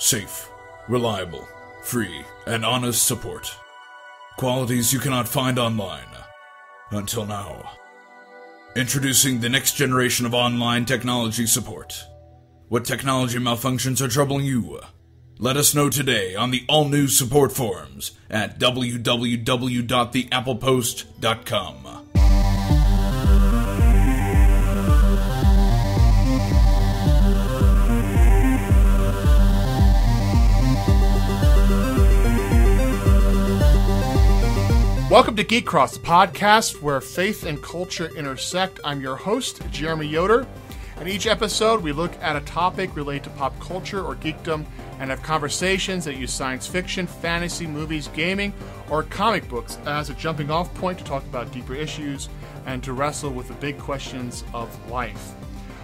safe, reliable, free, and honest support. Qualities you cannot find online. Until now. Introducing the next generation of online technology support. What technology malfunctions are troubling you? Let us know today on the all-new support forums at www.theapplepost.com. Welcome to GeekCross, the podcast where faith and culture intersect. I'm your host, J.R.R. In each episode, we look at a topic related to pop culture or geekdom and have conversations that use science fiction, fantasy, movies, gaming, or comic books as a jumping-off point to talk about deeper issues and to wrestle with the big questions of life.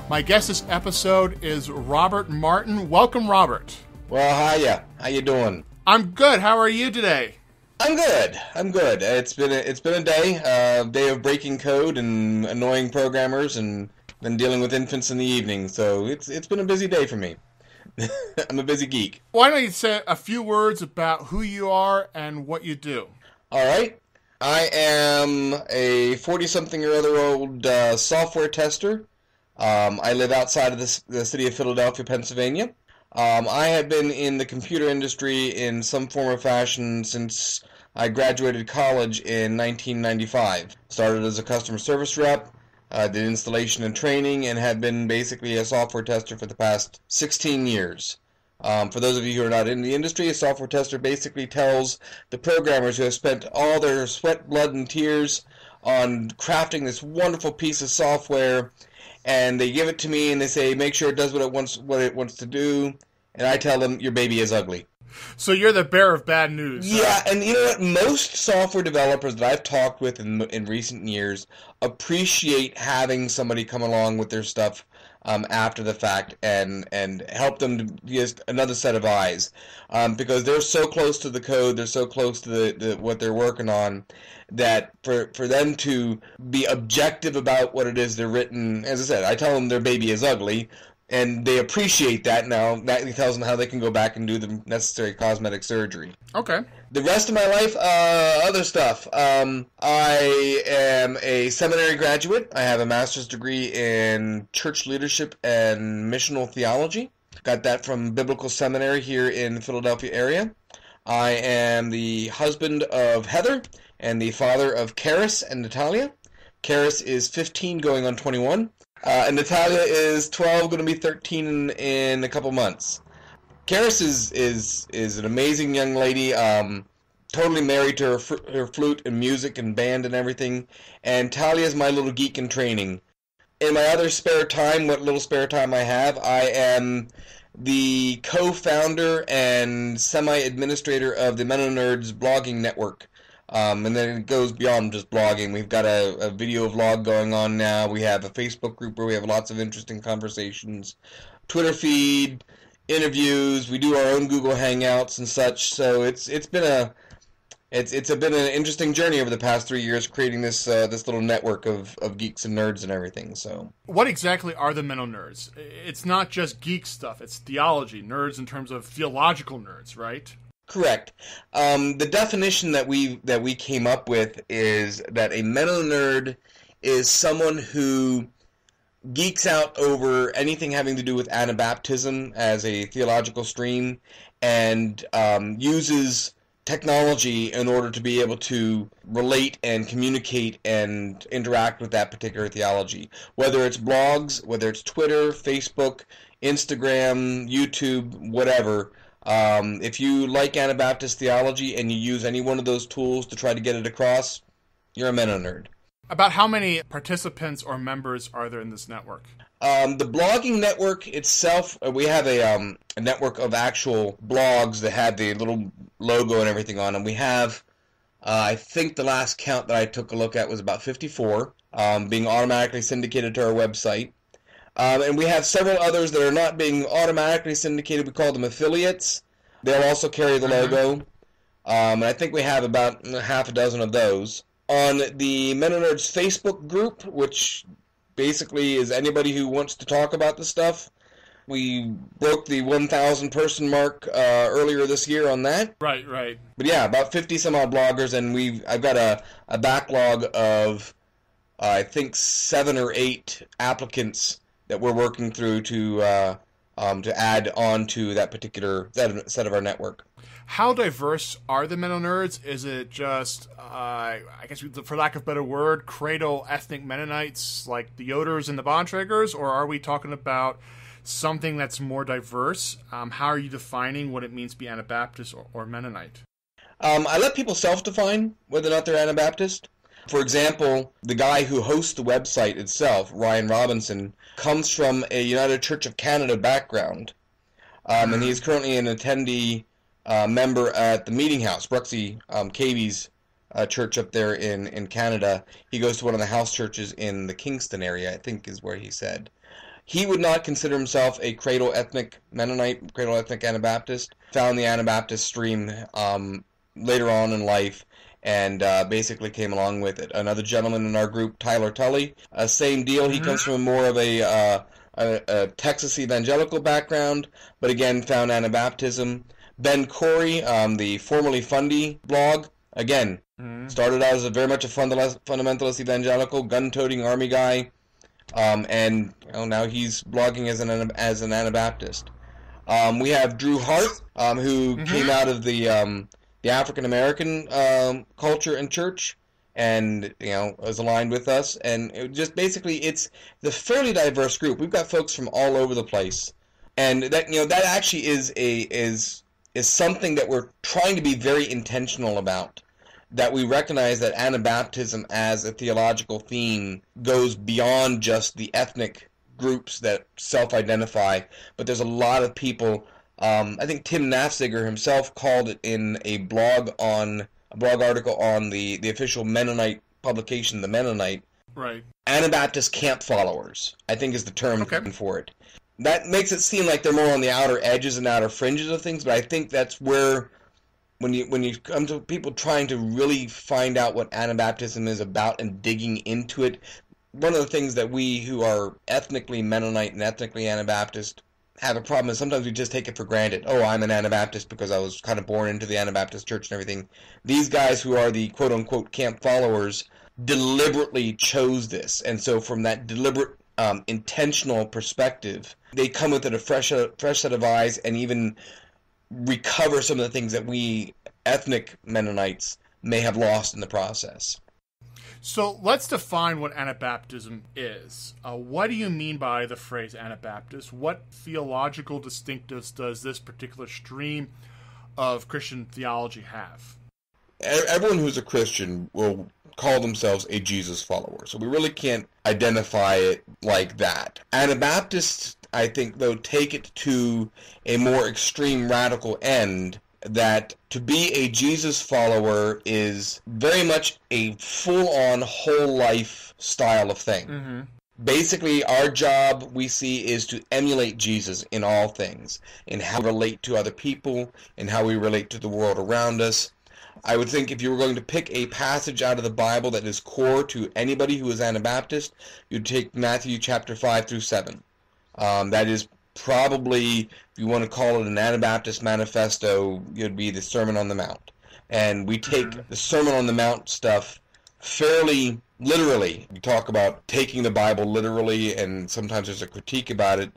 My guest this episode is Robert Martin. Welcome, Robert. Well, hiya. How you doing? I'm good. How are you today? I'm good. It's been a day of breaking code and annoying programmers, and then dealing with infants in the evening. So it's been a busy day for me. I'm a busy geek. Why don't you say a few words about who you are and what you do? All right. I am a 40-something-year-old software tester. I live outside of the city of Philadelphia, Pennsylvania. I have been in the computer industry in some form or fashion since I graduated college in 1995. Started as a customer service rep, did installation and training, and have been basically a software tester for the past 16 years. For those of you who are not in the industry, a software tester basically tells the programmers who have spent all their sweat, blood, and tears on crafting this wonderful piece of software, and they give it to me and they say, make sure it does what it wants to do, and I tell them, your baby is ugly. So you're the bearer of bad news. Yeah, and you know what? Most software developers that I've talked with in recent years appreciate having somebody come along with their stuff after the fact and help them to just another set of eyes, because they're so close to the code, they're so close to the what they're working on, that for them to be objective about what it is they're written, as I said, I tell them their baby is ugly, and they appreciate that. Now that tells them how they can go back and do the necessary cosmetic surgery. Okay. The rest of my life, other stuff. I am a seminary graduate. I have a master's degree in church leadership and missional theology. Got that from Biblical Seminary here in the Philadelphia area. I am the husband of Heather and the father of Karis and Natalia. Karis is 15 going on 21. And Natalia is 12, going to be 13 in a couple months. Karis is an amazing young lady, totally married to her flute and music and band and everything. And Talia is my little geek in training. In my other spare time, what little spare time I have, I am the co-founder and semi-administrator of the MennoNerds blogging network. And then it goes beyond just blogging. We've got a video vlog going on now. We have a Facebook group where we have lots of interesting conversations, Twitter feed, interviews. We do our own Google Hangouts and such. So it's been an interesting journey over the past 3 years, creating this little network of geeks and nerds and everything. So what exactly are the MennoNerds? It's not just geek stuff. It's theology, nerds in terms of theological nerds, right? Correct. The definition that we came up with is that a MennoNerd is someone who geeks out over anything having to do with Anabaptism as a theological stream, and uses technology in order to be able to relate and communicate and interact with that particular theology. Whether it's blogs, whether it's Twitter, Facebook, Instagram, YouTube, whatever. If you like Anabaptist theology and you use any one of those tools to try to get it across, you're a MennoNerd. About how many participants or members are there in this network? The blogging network itself, we have a network of actual blogs that have the little logo and everything on them. We have, I think the last count that I took a look at was about 54, being automatically syndicated to our website. And we have several others that are not being automatically syndicated. We call them affiliates. They'll also carry the logo. And I think we have about half a dozen of those. On the MennoNerds Facebook group, which basically is anybody who wants to talk about the stuff, We broke the 1,000 person mark earlier this year on that. Right. But yeah, about 50 some odd bloggers, and I've got a backlog of I think 7 or 8 applicants that we're working through to add on to that particular set of our network. How diverse are the MennoNerds? Is it just, I guess for lack of a better word, cradle ethnic Mennonites like the Yoder's and the Bontraggers, or are we talking about something that's more diverse? How are you defining what it means to be Anabaptist or Mennonite? I let people self-define whether or not they're Anabaptist. For example, the guy who hosts the website itself, Ryan Robinson, comes from a United Church of Canada background, and he's currently an attendee member at the Meeting House, Bruxy Cavy's church up there in Canada. He goes to one of the house churches in the Kingston area, I think is where he said. He would not consider himself a cradle ethnic Mennonite, cradle ethnic Anabaptist. Found the Anabaptist stream later on in life, and basically came along with it. Another gentleman in our group, Tyler Tully, same deal. He comes from more of a Texas evangelical background, but again found Anabaptism. Ben Corey, the formerly Fundy blog, again, started out as very much a fundamentalist evangelical, gun-toting army guy, and now he's blogging as an Anabaptist. We have Drew Hart, who came out of the African American culture and church, and is aligned with us. And it just basically, it's the fairly diverse group. We've got folks from all over the place, and that actually is something that we're trying to be very intentional about. That we recognize that Anabaptism as a theological theme goes beyond just the ethnic groups that self-identify, but there's a lot of people. I think Tim Nafziger himself called it in a blog article on the official Mennonite publication, The Mennonite. Right. Anabaptist camp followers, I think, is the term for it. That makes it seem like they're more on the outer edges and outer fringes of things, but I think that's where, when you come to people trying to really find out what Anabaptism is about and digging into it, one of the things that we who are ethnically Mennonite and ethnically Anabaptist have a problem is sometimes we just take it for granted. Oh, I'm an Anabaptist because I was kind of born into the Anabaptist church and everything. These guys who are the quote-unquote camp followers deliberately chose this, and so from that deliberate intentional perspective, they come with it a fresh set of eyes and even recover some of the things that we ethnic Mennonites may have lost in the process. So let's define what Anabaptism is. What do you mean by the phrase Anabaptist? What theological distinctives does this particular stream of Christian theology have? Everyone who's a Christian will call themselves a Jesus follower, so we really can't identify it like that. Anabaptists, I think, though, take it to a more extreme radical end, that to be a Jesus follower is very much a full-on whole life style of thing. Basically, our job, we see, is to emulate Jesus in all things, in how we relate to other people, in how we relate to the world around us. I would think if you were going to pick a passage out of the Bible that is core to anybody who is Anabaptist, you'd take Matthew chapter 5 through 7. That is probably, if you want to call it an Anabaptist manifesto, it would be the Sermon on the Mount. And we take the Sermon on the Mount stuff fairly literally. We talk about taking the Bible literally, and sometimes there's a critique about it,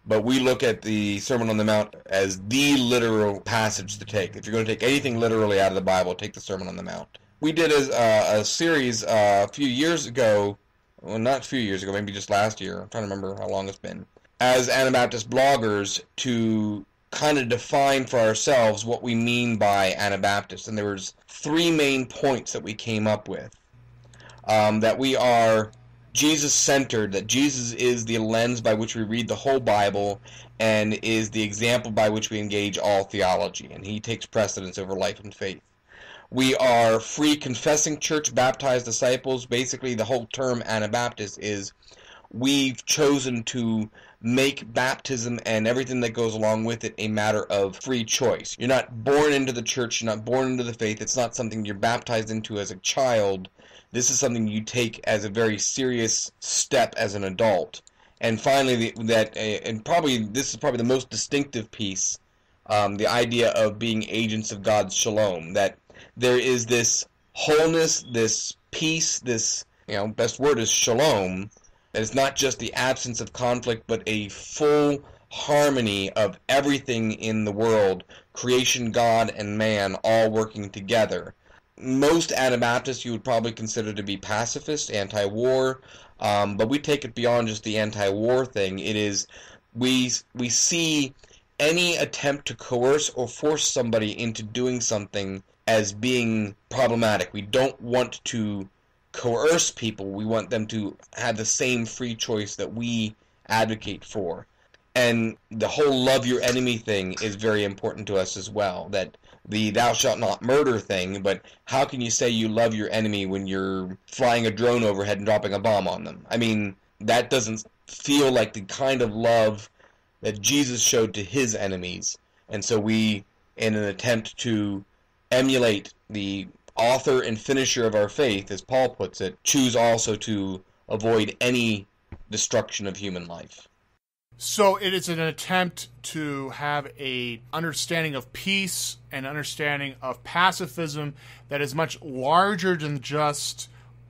but we look at the Sermon on the Mount as the literal passage to take. If you're going to take anything literally out of the Bible, take the Sermon on the Mount. We did a series a few years ago, well, not a few years ago, maybe just last year. I'm trying to remember how long it's been, as Anabaptist bloggers, to kind of define for ourselves what we mean by Anabaptist. And there was 3 main points that we came up with. That we are Jesus-centered, that Jesus is the lens by which we read the whole Bible and is the example by which we engage all theology, and he takes precedence over life and faith. We are free confessing church, baptized disciples. Basically, the whole term Anabaptist is we've chosen to make baptism and everything that goes along with it a matter of free choice. You're not born into the church, you're not born into the faith, it's not something you're baptized into as a child. This is something you take as a very serious step as an adult, And finally, and probably this is probably the most distinctive piece, the idea of being agents of God's shalom, that there is this wholeness, this peace, this, best word is shalom, that it's not just the absence of conflict, but a full harmony of everything in the world, creation, God, and man, all working together. Most Anabaptists you would probably consider to be pacifist, anti-war, but we take it beyond just the anti-war thing. It is, we see any attempt to coerce or force somebody into doing something as being problematic. We don't want to coerce people. We want them to have the same free choice that we advocate for. And the whole love your enemy thing is very important to us as well. That the thou shalt not murder thing, but how can you say you love your enemy when you're flying a drone overhead and dropping a bomb on them? I mean, that doesn't feel like the kind of love that Jesus showed to his enemies. And so we, in an attempt to emulate the author and finisher of our faith, as Paul puts it, choose also to avoid any destruction of human life. So it is an attempt to have a understanding of peace and understanding of pacifism that is much larger than just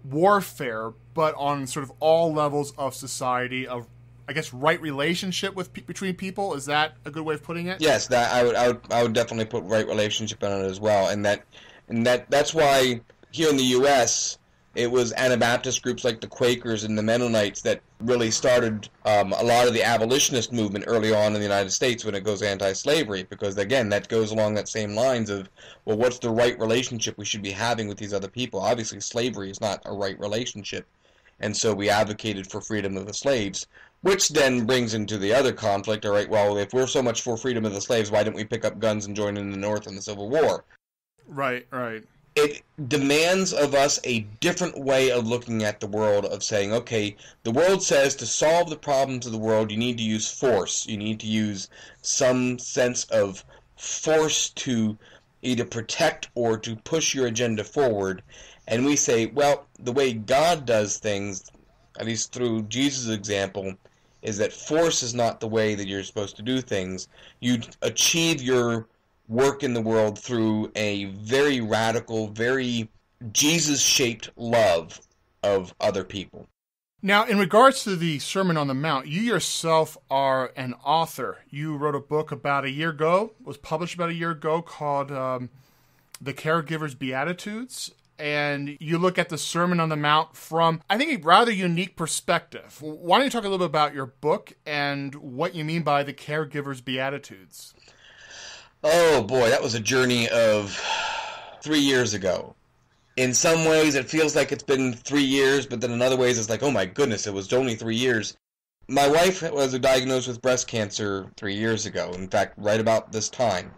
warfare, but on sort of all levels of society, of, I guess, right relationship between people. Is that a good way of putting it? Yes, that I would definitely put right relationship on it as well, and that's why here in the U.S. it was Anabaptist groups like the Quakers and the Mennonites that really started a lot of the abolitionist movement early on in the United States when it goes anti-slavery, because again, that goes along that same lines of, well, what's the right relationship we should be having with these other people? Obviously, slavery is not a right relationship, and so we advocated for freedom of the slaves, which then brings into the other conflict. All right, well, if we're so much for freedom of the slaves, why didn't we pick up guns and join in the North in the Civil War? Right. It demands of us a different way of looking at the world, of saying, okay, the world says to solve the problems of the world, you need to use force. You need to use some sense of force to either protect or to push your agenda forward. And we say, well, the way God does things, at least through Jesus' example, is that force is not the way that you're supposed to do things. You achieve your work in the world through a very radical, very Jesus-shaped love of other people. Now, in regards to the Sermon on the Mount, you yourself are an author. You wrote a book about a year ago, was published about a year ago, called The Caregiver's Beatitudes. And you look at the Sermon on the Mount from, I think, a rather unique perspective. Why don't you talk a little bit about your book and what you mean by The Caregiver's Beatitudes? Oh boy, that was a journey of 3 years ago. In some ways it feels like it's been 3 years, but then in other ways it's like, oh my goodness, it was only 3 years. My wife was diagnosed with breast cancer 3 years ago. In fact, right about this time,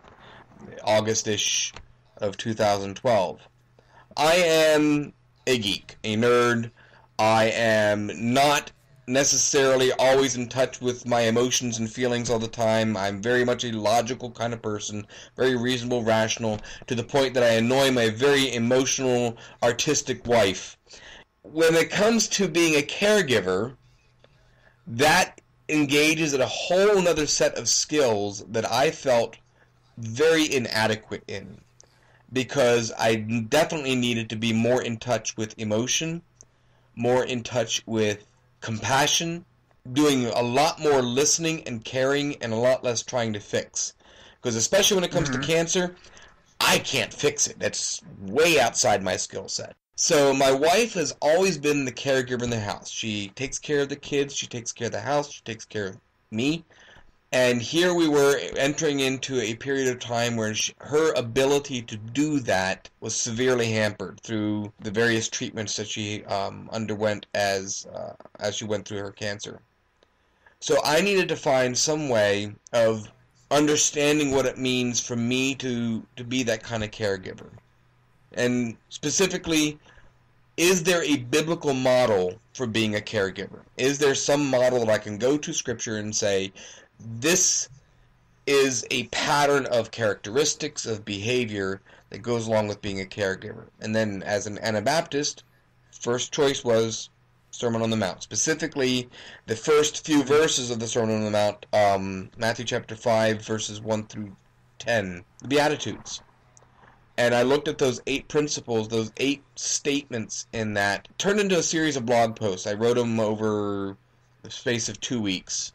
August-ish of 2012. I am a geek, a nerd. I am not necessarily always in touch with my emotions and feelings all the time. I'm very much a logical kind of person, very reasonable, rational, to the point that I annoy my very emotional, artistic wife. When it comes to being a caregiver, that engages in a whole other set of skills that I felt very inadequate in, because I definitely needed to be more in touch with emotion, more in touch with compassion, doing a lot more listening and caring and a lot less trying to fix. Because especially when it comes to cancer, I can't fix it. That's way outside my skill set. So my wife has always been the caregiver in the house. She takes care of the kids, she takes care of the house, she takes care of me. And here we were entering into a period of time where her ability to do that was severely hampered through the various treatments that she underwent as she went through her cancer. So I needed to find some way of understanding what it means for me to be that kind of caregiver. And specifically, is there a biblical model for being a caregiver? Is there some model that I can go to Scripture and say, this is a pattern of characteristics, of behavior that goes along with being a caregiver? And then as an Anabaptist, first choice was Sermon on the Mount, specifically the first few verses of the Sermon on the Mount, Matthew chapter 5, verses 1 through 10, the Beatitudes. And I looked at those 8 principles, those 8 statements in that, turned into a series of blog posts. I wrote them over the space of 2 weeks,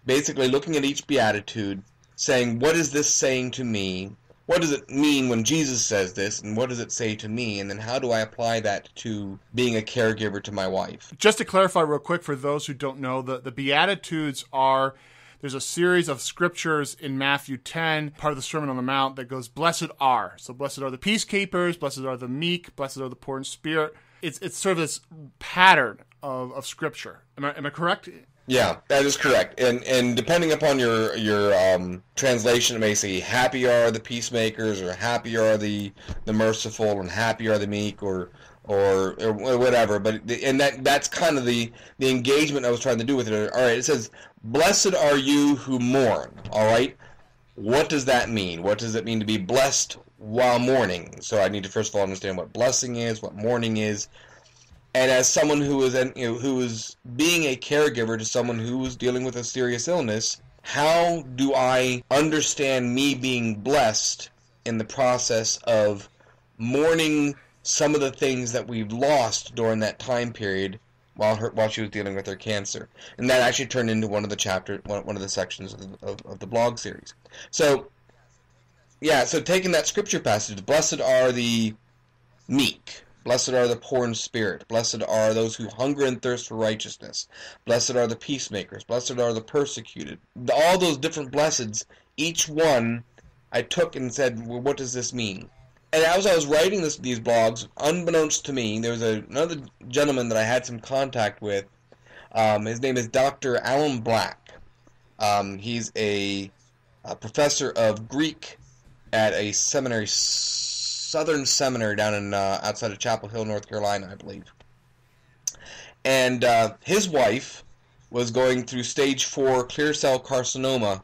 basically looking at each Beatitude, saying, what is this saying to me? What does it mean when Jesus says this, and what does it say to me? And then how do I apply that to being a caregiver to my wife? Just to clarify real quick for those who don't know, the Beatitudes are... There's a series of scriptures in Matthew 10, part of the Sermon on the Mount, that goes, blessed are. So blessed are the peacekeepers, blessed are the meek, blessed are the poor in spirit. It's sort of this pattern of scripture. Am I correct? Yeah, that is correct. And depending upon your translation, it may say, happy are the peacemakers, or happy are the merciful, and happy are the meek, or whatever. But that's kind of the engagement I was trying to do with it. All right, it says, blessed are you who mourn. All right, what does that mean? What does it mean to be blessed while mourning? So I need to first of all understand what blessing is, what mourning is. And as someone who is being a caregiver to someone who is dealing with a serious illness, how do I understand me being blessed in the process of mourning some of the things that we've lost during that time period while she was dealing with her cancer? And that actually turned into one of the sections of the blog series. So, yeah, so taking that scripture passage, blessed are the meek. Blessed are the poor in spirit. Blessed are those who hunger and thirst for righteousness. Blessed are the peacemakers. Blessed are the persecuted. All those different blesseds, each one I took and said, well, what does this mean? And as I was writing these blogs, unbeknownst to me, there was another gentleman that I had some contact with. His name is Dr. Alan Black. He's a professor of Greek at a seminary, Southern Seminary down in outside of Chapel Hill, North Carolina, I believe. And his wife was going through stage 4 clear cell carcinoma,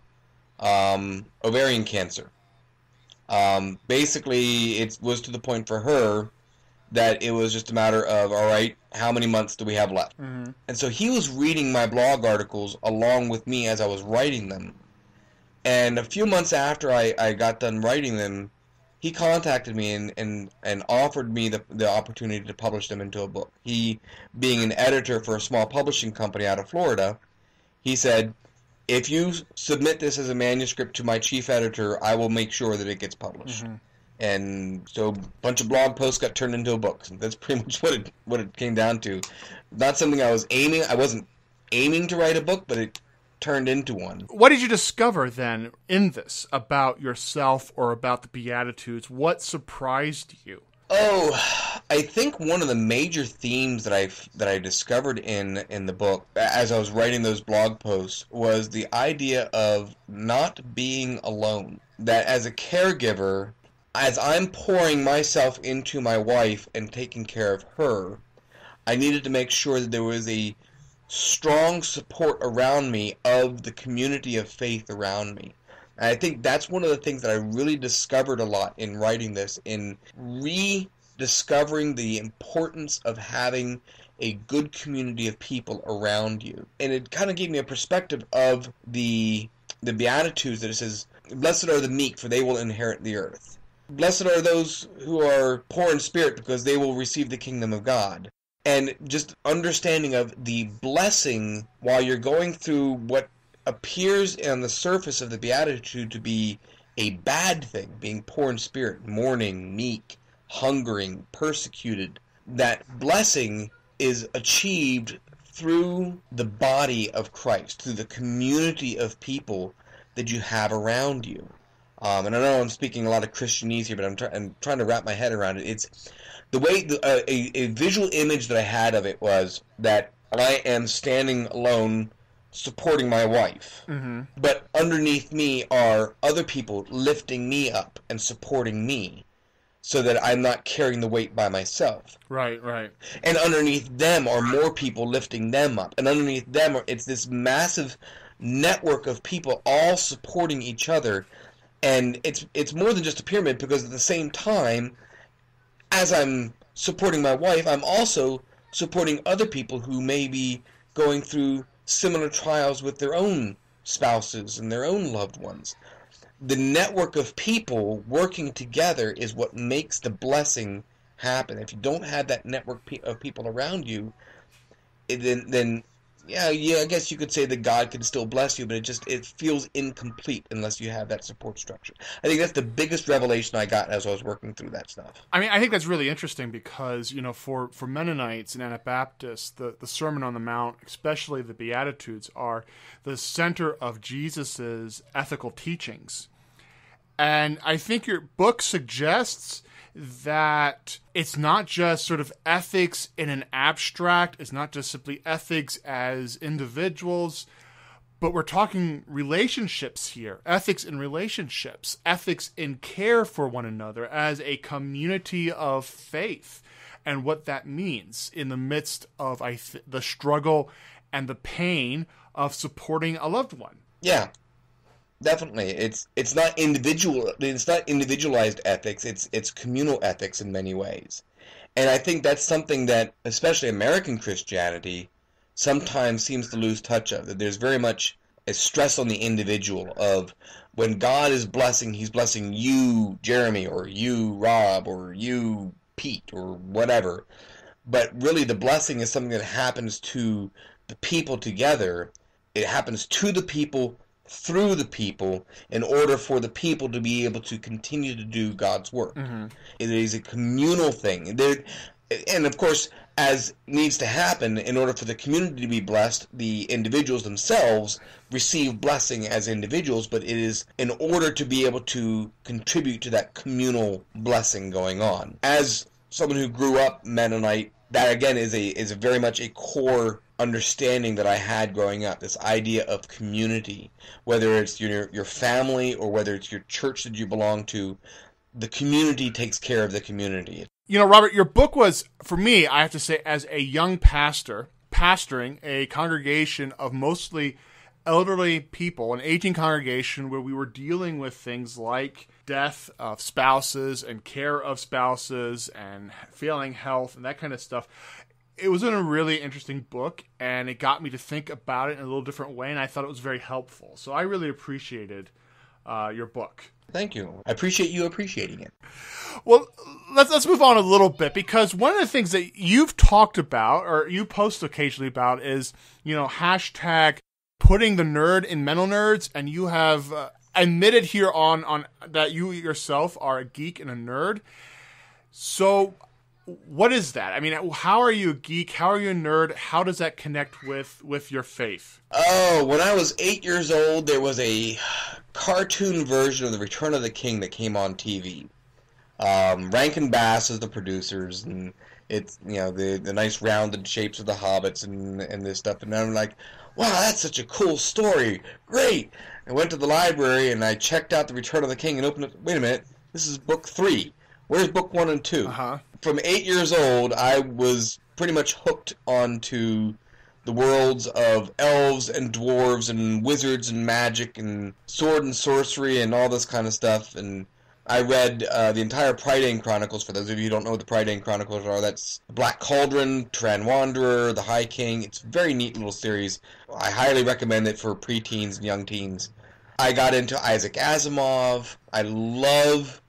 ovarian cancer. Basically, it was to the point for her that it was just a matter of, all right, how many months do we have left? Mm-hmm. And so he was reading my blog articles along with me as I was writing them. And a few months after I got done writing them, he contacted me and offered me the opportunity to publish them into a book. He, being an editor for a small publishing company out of Florida, he said, if you submit this as a manuscript to my chief editor, I will make sure that it gets published. Mm-hmm. And so a bunch of blog posts got turned into a book. That's pretty much what it came down to. Not something I wasn't aiming to write a book, but it turned into one. What did you discover then in this about yourself or about the Beatitudes? What surprised you? Oh, I think one of the major themes that I discovered in the book as I was writing those blog posts was the idea of not being alone. That as a caregiver, as I'm pouring myself into my wife and taking care of her, I needed to make sure that there was a strong support around me of the community of faith around me. And I think that's one of the things that I really discovered a lot in writing this, in rediscovering the importance of having a good community of people around you. And it kind of gave me a perspective of the Beatitudes that it says, blessed are the meek, for they will inherit the earth. Blessed are those who are poor in spirit, because they will receive the kingdom of God. And just understanding of the blessing while you're going through what appears on the surface of the Beatitude to be a bad thing, being poor in spirit, mourning, meek, hungering, persecuted. That blessing is achieved through the body of Christ, through the community of people that you have around you. And I know I'm speaking a lot of Christianese here, but I'm trying to wrap my head around it. It's the way a visual image that I had of it was that I am standing alone supporting my wife. Mm-hmm. But underneath me are other people lifting me up and supporting me so that I'm not carrying the weight by myself. Right. And underneath them are more people lifting them up. And underneath them, it's this massive network of people all supporting each other. And it's more than just a pyramid, because at the same time, as I'm supporting my wife, I'm also supporting other people who may be going through similar trials with their own spouses and their own loved ones. The network of people working together is what makes the blessing happen. If you don't have that network of people around you, then yeah, I guess you could say that God can still bless you, but it feels incomplete unless you have that support structure. I think that's the biggest revelation I got as I was working through that stuff. I mean, I think that's really interesting because, for Mennonites and Anabaptists, the Sermon on the Mount, especially the Beatitudes, are the center of Jesus's ethical teachings. And I think your book suggests that it's not just sort of ethics in an abstract, it's not just simply ethics as individuals, but we're talking relationships here, ethics in relationships, ethics in care for one another as a community of faith, and what that means in the midst of the struggle and the pain of supporting a loved one. Yeah. Definitely, it's not individualized ethics. It's communal ethics in many ways, and I think that's something that, especially American Christianity, sometimes seems to lose touch of. That there's very much a stress on the individual of when God is blessing, He's blessing you, Jeremy, or you, Rob, or you, Pete, or whatever. But really, the blessing is something that happens to the people together. It happens to the people, through the people, in order for the people to be able to continue to do God's work. Mm-hmm. It is a communal thing. And of course, as needs to happen, in order for the community to be blessed, the individuals themselves receive blessing as individuals, but it is in order to be able to contribute to that communal blessing going on. As someone who grew up Mennonite, that again is a very much a core understanding that I had growing up, this idea of community, whether it's your family or whether it's your church that you belong to. The community takes care of the community. Robert, your book was, for me, I have to say, as a young pastor, pastoring a congregation of mostly elderly people, an aging congregation where we were dealing with things like death of spouses and care of spouses and failing health and that kind of stuff. It was in a really interesting book, and it got me to think about it in a little different way, and I thought it was very helpful. So I really appreciated your book. Thank you. I appreciate you appreciating it. Well, let's move on a little bit, because one of the things that you've talked about, or you post occasionally about, is, hashtag putting the nerd in MennoNerds, and you have admitted here on that you yourself are a geek and a nerd. So what is that? I mean, how are you a geek? How are you a nerd? How does that connect with your faith? Oh, when I was 8 years old, there was a cartoon version of The Return of the King that came on TV. Rankin Bass is the producers, and it's, the nice rounded shapes of the hobbits and this stuff. And I'm like, wow, that's such a cool story. Great. I went to the library and I checked out The Return of the King and opened it. Wait a minute, this is book 3. Where's book 1 and 2? Uh-huh. From 8 years old, I was pretty much hooked onto the worlds of elves and dwarves and wizards and magic and sword and sorcery and all this kind of stuff. And I read the entire Prydain Chronicles. For those of you who don't know what the Prydain Chronicles are, that's The Black Cauldron, Turan Wanderer, The High King. It's a very neat little series. I highly recommend it for preteens and young teens. I got into Isaac Asimov. I love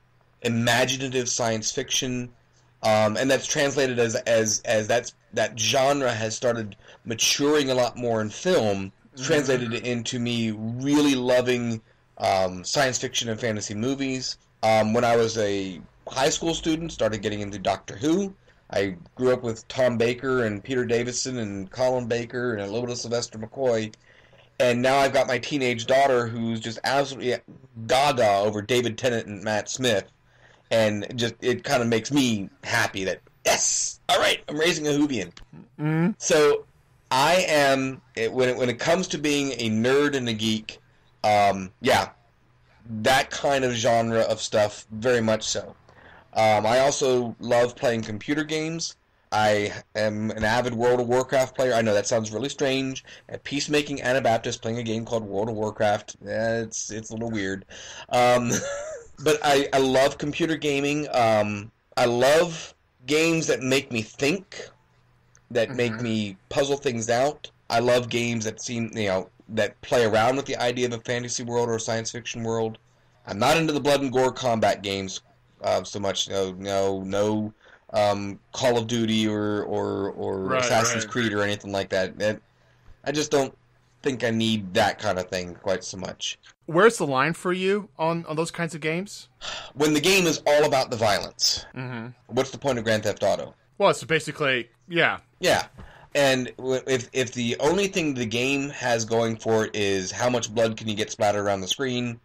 imaginative science fiction, and that's translated as that genre has started maturing a lot more in film. It's translated into me really loving science fiction and fantasy movies. When I was a high school student, started getting into Doctor Who. I grew up with Tom Baker and Peter Davison and Colin Baker and a little bit of Sylvester McCoy. And now I've got my teenage daughter who's just absolutely gaga over David Tennant and Matt Smith. And just it kind of makes me happy that, yes, all right, I'm raising a Whovian. Mm-hmm. So I am, when it comes to being a nerd and a geek, that kind of genre of stuff, very much so. I also love playing computer games. I am an avid World of Warcraft player. I know that sounds really strange. A peacemaking Anabaptist playing a game called World of Warcraft. It's a little weird. But I love computer gaming. I love games that make me think, that make me puzzle things out. I love games that that play around with the idea of a fantasy world or a science fiction world. I'm not into the blood and gore combat games so much. No, Call of Duty or Assassin's Creed or anything like that. I just don't think I need that kind of thing quite so much. Where's the line for you on those kinds of games? When the game is all about the violence. What's the point of Grand Theft Auto? Well, it's basically, yeah. Yeah. And if the only thing the game has going for it is how much blood can you get splattered around the screen,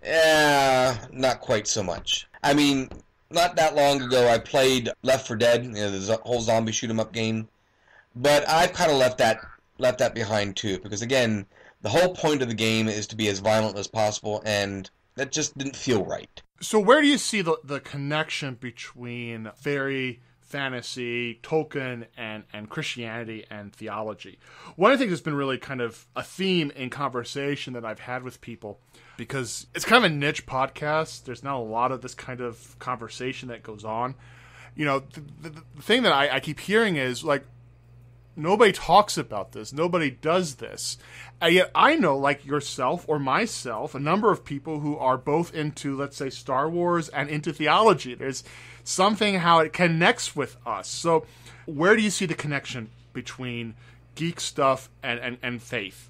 not quite so much. I mean, not that long ago I played Left 4 Dead, the whole zombie shoot-'em-up game, but I've kind of left that behind too, because again, the whole point of the game is to be as violent as possible, and that just didn't feel right. So where do you see the connection between fairy, fantasy, Tolkien, and Christianity and theology? One of the things that's been really kind of a theme in conversation that I've had with people, because it's kind of a niche podcast, there's not a lot of this kind of conversation that goes on. The thing that I keep hearing is, like, nobody talks about this. Nobody does this. And yet I know, like yourself or myself, a number of people who are both into, let's say, Star Wars and into theology. There's something how it connects with us. So where do you see the connection between geek stuff and faith?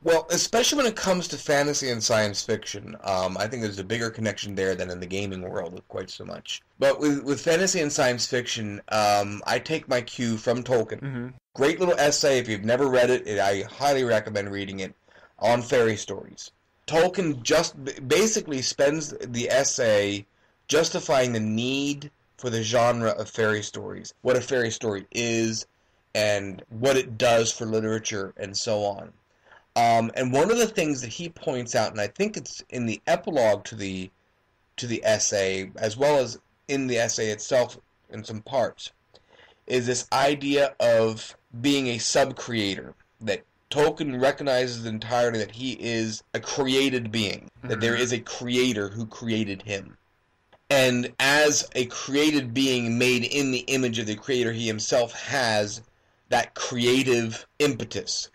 Well, especially when it comes to fantasy and science fiction, I think there's a bigger connection there than in the gaming world quite so much. But with fantasy and science fiction, I take my cue from Tolkien. Great little essay. If you've never read it, I highly recommend reading it, on fairy stories. Tolkien just basically spends the essay justifying the need for the genre of fairy stories, what a fairy story is, and what it does for literature, and so on. And one of the things that he points out, and I think it's in the epilogue to the essay, as well as in the essay itself in some parts, is this idea of being a sub-creator, that Tolkien recognizes entirely that he is a created being, that there is a creator who created him. And as a created being made in the image of the creator, he himself has that creative impetus.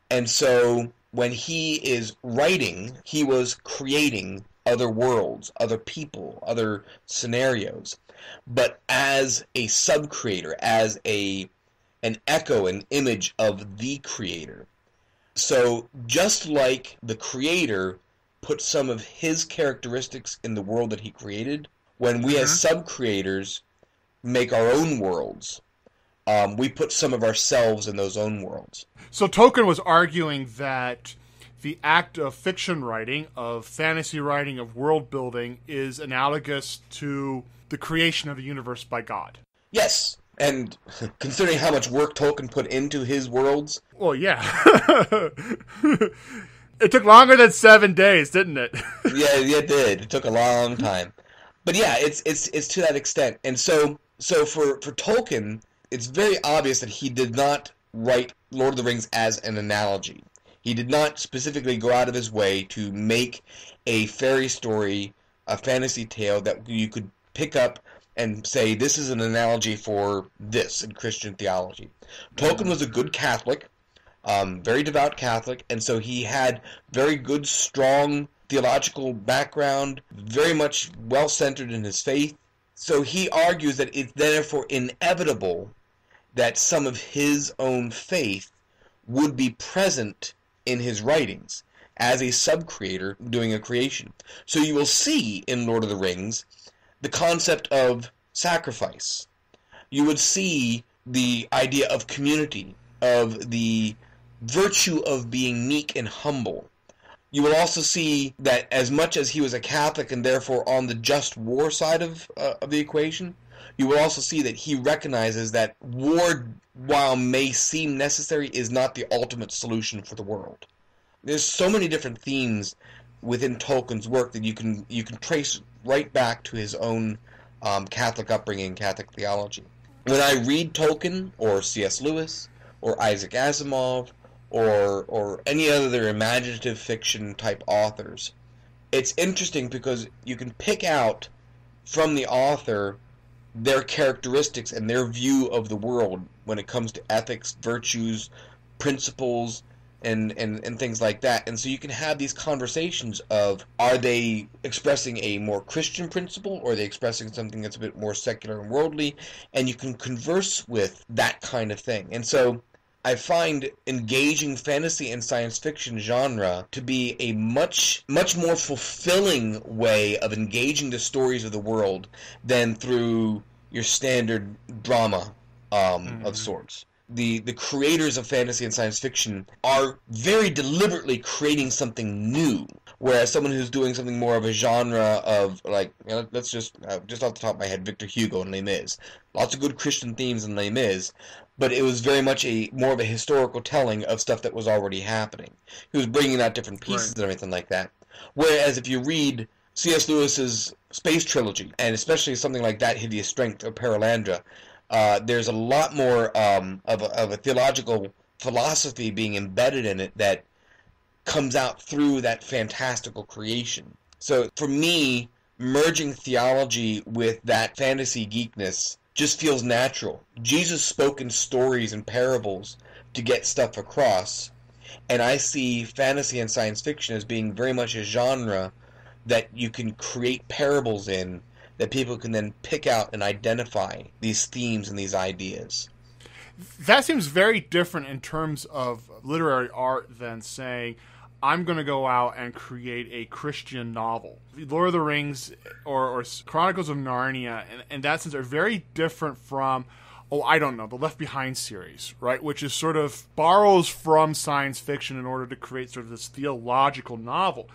And so when he is writing, he was creating other worlds, other people, other scenarios, but as a sub-creator, as an echo, an image of the creator. So just like the creator put some of his characteristics in the world that he created, when we as sub-creators make our own worlds, we put some of ourselves in those own worlds. So Tolkien was arguing that the act of fiction writing, of fantasy writing, of world building is analogous to the creation of the universe by God. Yes, and considering how much work Tolkien put into his worlds... Well, yeah. It took longer than 7 days, didn't it? Yeah, it did. It took a long time. But yeah, it's to that extent. And so for Tolkien, it's very obvious that he did not write Lord of the Rings as an analogy. He did not specifically go out of his way to make a fairy story, a fantasy tale that you could pick up and say, this is an analogy for this in Christian theology. Tolkien was a good Catholic, very devout Catholic, and so he had very good, strong theological background, very much well-centered in his faith. So he argues that it's therefore inevitable that some of his own faith would be present in his writings as a sub-creator doing a creation. So you will see in Lord of the Rings the concept of sacrifice. You would see the idea of community, of the virtue of being meek and humble. You will also see that as much as he was a Catholic and therefore on the just war side of the equation, you will also see that he recognizes that war, while may seem necessary, is not the ultimate solution for the world. There's so many different themes within Tolkien's work that you can trace right back to his own Catholic upbringing, Catholic theology. When I read Tolkien, or C.S. Lewis, or Isaac Asimov, or any other imaginative fiction type authors, it's interesting because you can pick out from the author their characteristics and their view of the world when it comes to ethics, virtues, principles, and things like that. And so you can have these conversations of, are they expressing a more Christian principle, or are they expressing something that's a bit more secular and worldly? And you can converse with that kind of thing. And so I find engaging fantasy and science fiction genre to be a much more fulfilling way of engaging the stories of the world than through your standard drama of sorts. The creators of fantasy and science fiction are very deliberately creating something new, whereas someone who's doing something more of a genre of, like, let's just off the top of my head, Victor Hugo and Les Mis. Lots of good Christian themes in Les Mis, but it was very much more of a historical telling of stuff that was already happening. He was bringing out different pieces and everything like that. Whereas if you read C.S. Lewis's space trilogy, and especially something like That Hideous Strength or Paralandra, there's a lot more of a theological philosophy being embedded in it that comes out through that fantastical creation. So for me, merging theology with that fantasy geekness just feels natural. Jesus spoke in stories and parables to get stuff across, and I see fantasy and science fiction as being very much a genre that you can create parables in, that people can then pick out and identify these themes and these ideas. That seems very different in terms of literary art than saying, I'm going to go out and create a Christian novel. Lord of the Rings or Chronicles of Narnia, in that sense, are very different from, the Left Behind series, right? Which is sort of borrows from science fiction in order to create sort of this theological novel.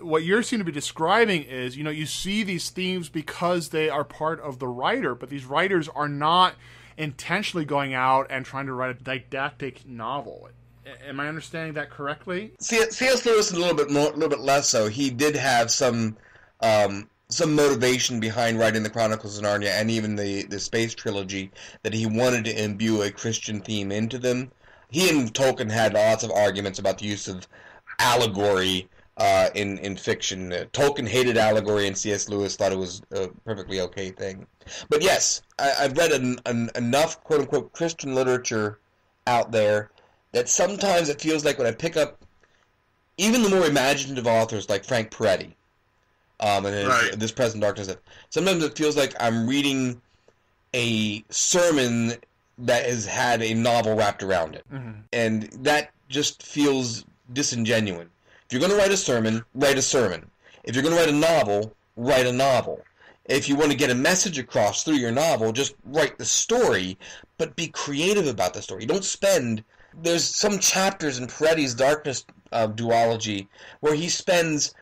What you seem to be describing is, you see these themes because they are part of the writer, but these writers are not intentionally going out and trying to write a didactic novel. Am I understanding that correctly? C.S. Lewis a little bit less so. He did have some motivation behind writing the Chronicles of Narnia and even the space trilogy, that he wanted to imbue a Christian theme into them. He and Tolkien had lots of arguments about the use of allegory in fiction. Tolkien hated allegory, and C.S. Lewis thought it was a perfectly okay thing. But yes, I've read enough quote-unquote Christian literature out there that sometimes it feels like when I pick up even the more imaginative authors like Frank Peretti and his This Present Darkness, sometimes it feels like I'm reading a sermon that has had a novel wrapped around it. Mm-hmm. And that just feels disingenuous. If you're going to write a sermon, write a sermon. If you're going to write a novel, write a novel. If you want to get a message across through your novel, just write the story, but be creative about the story. Don't spend... There's some chapters in Peretti's Darkness duology where he spends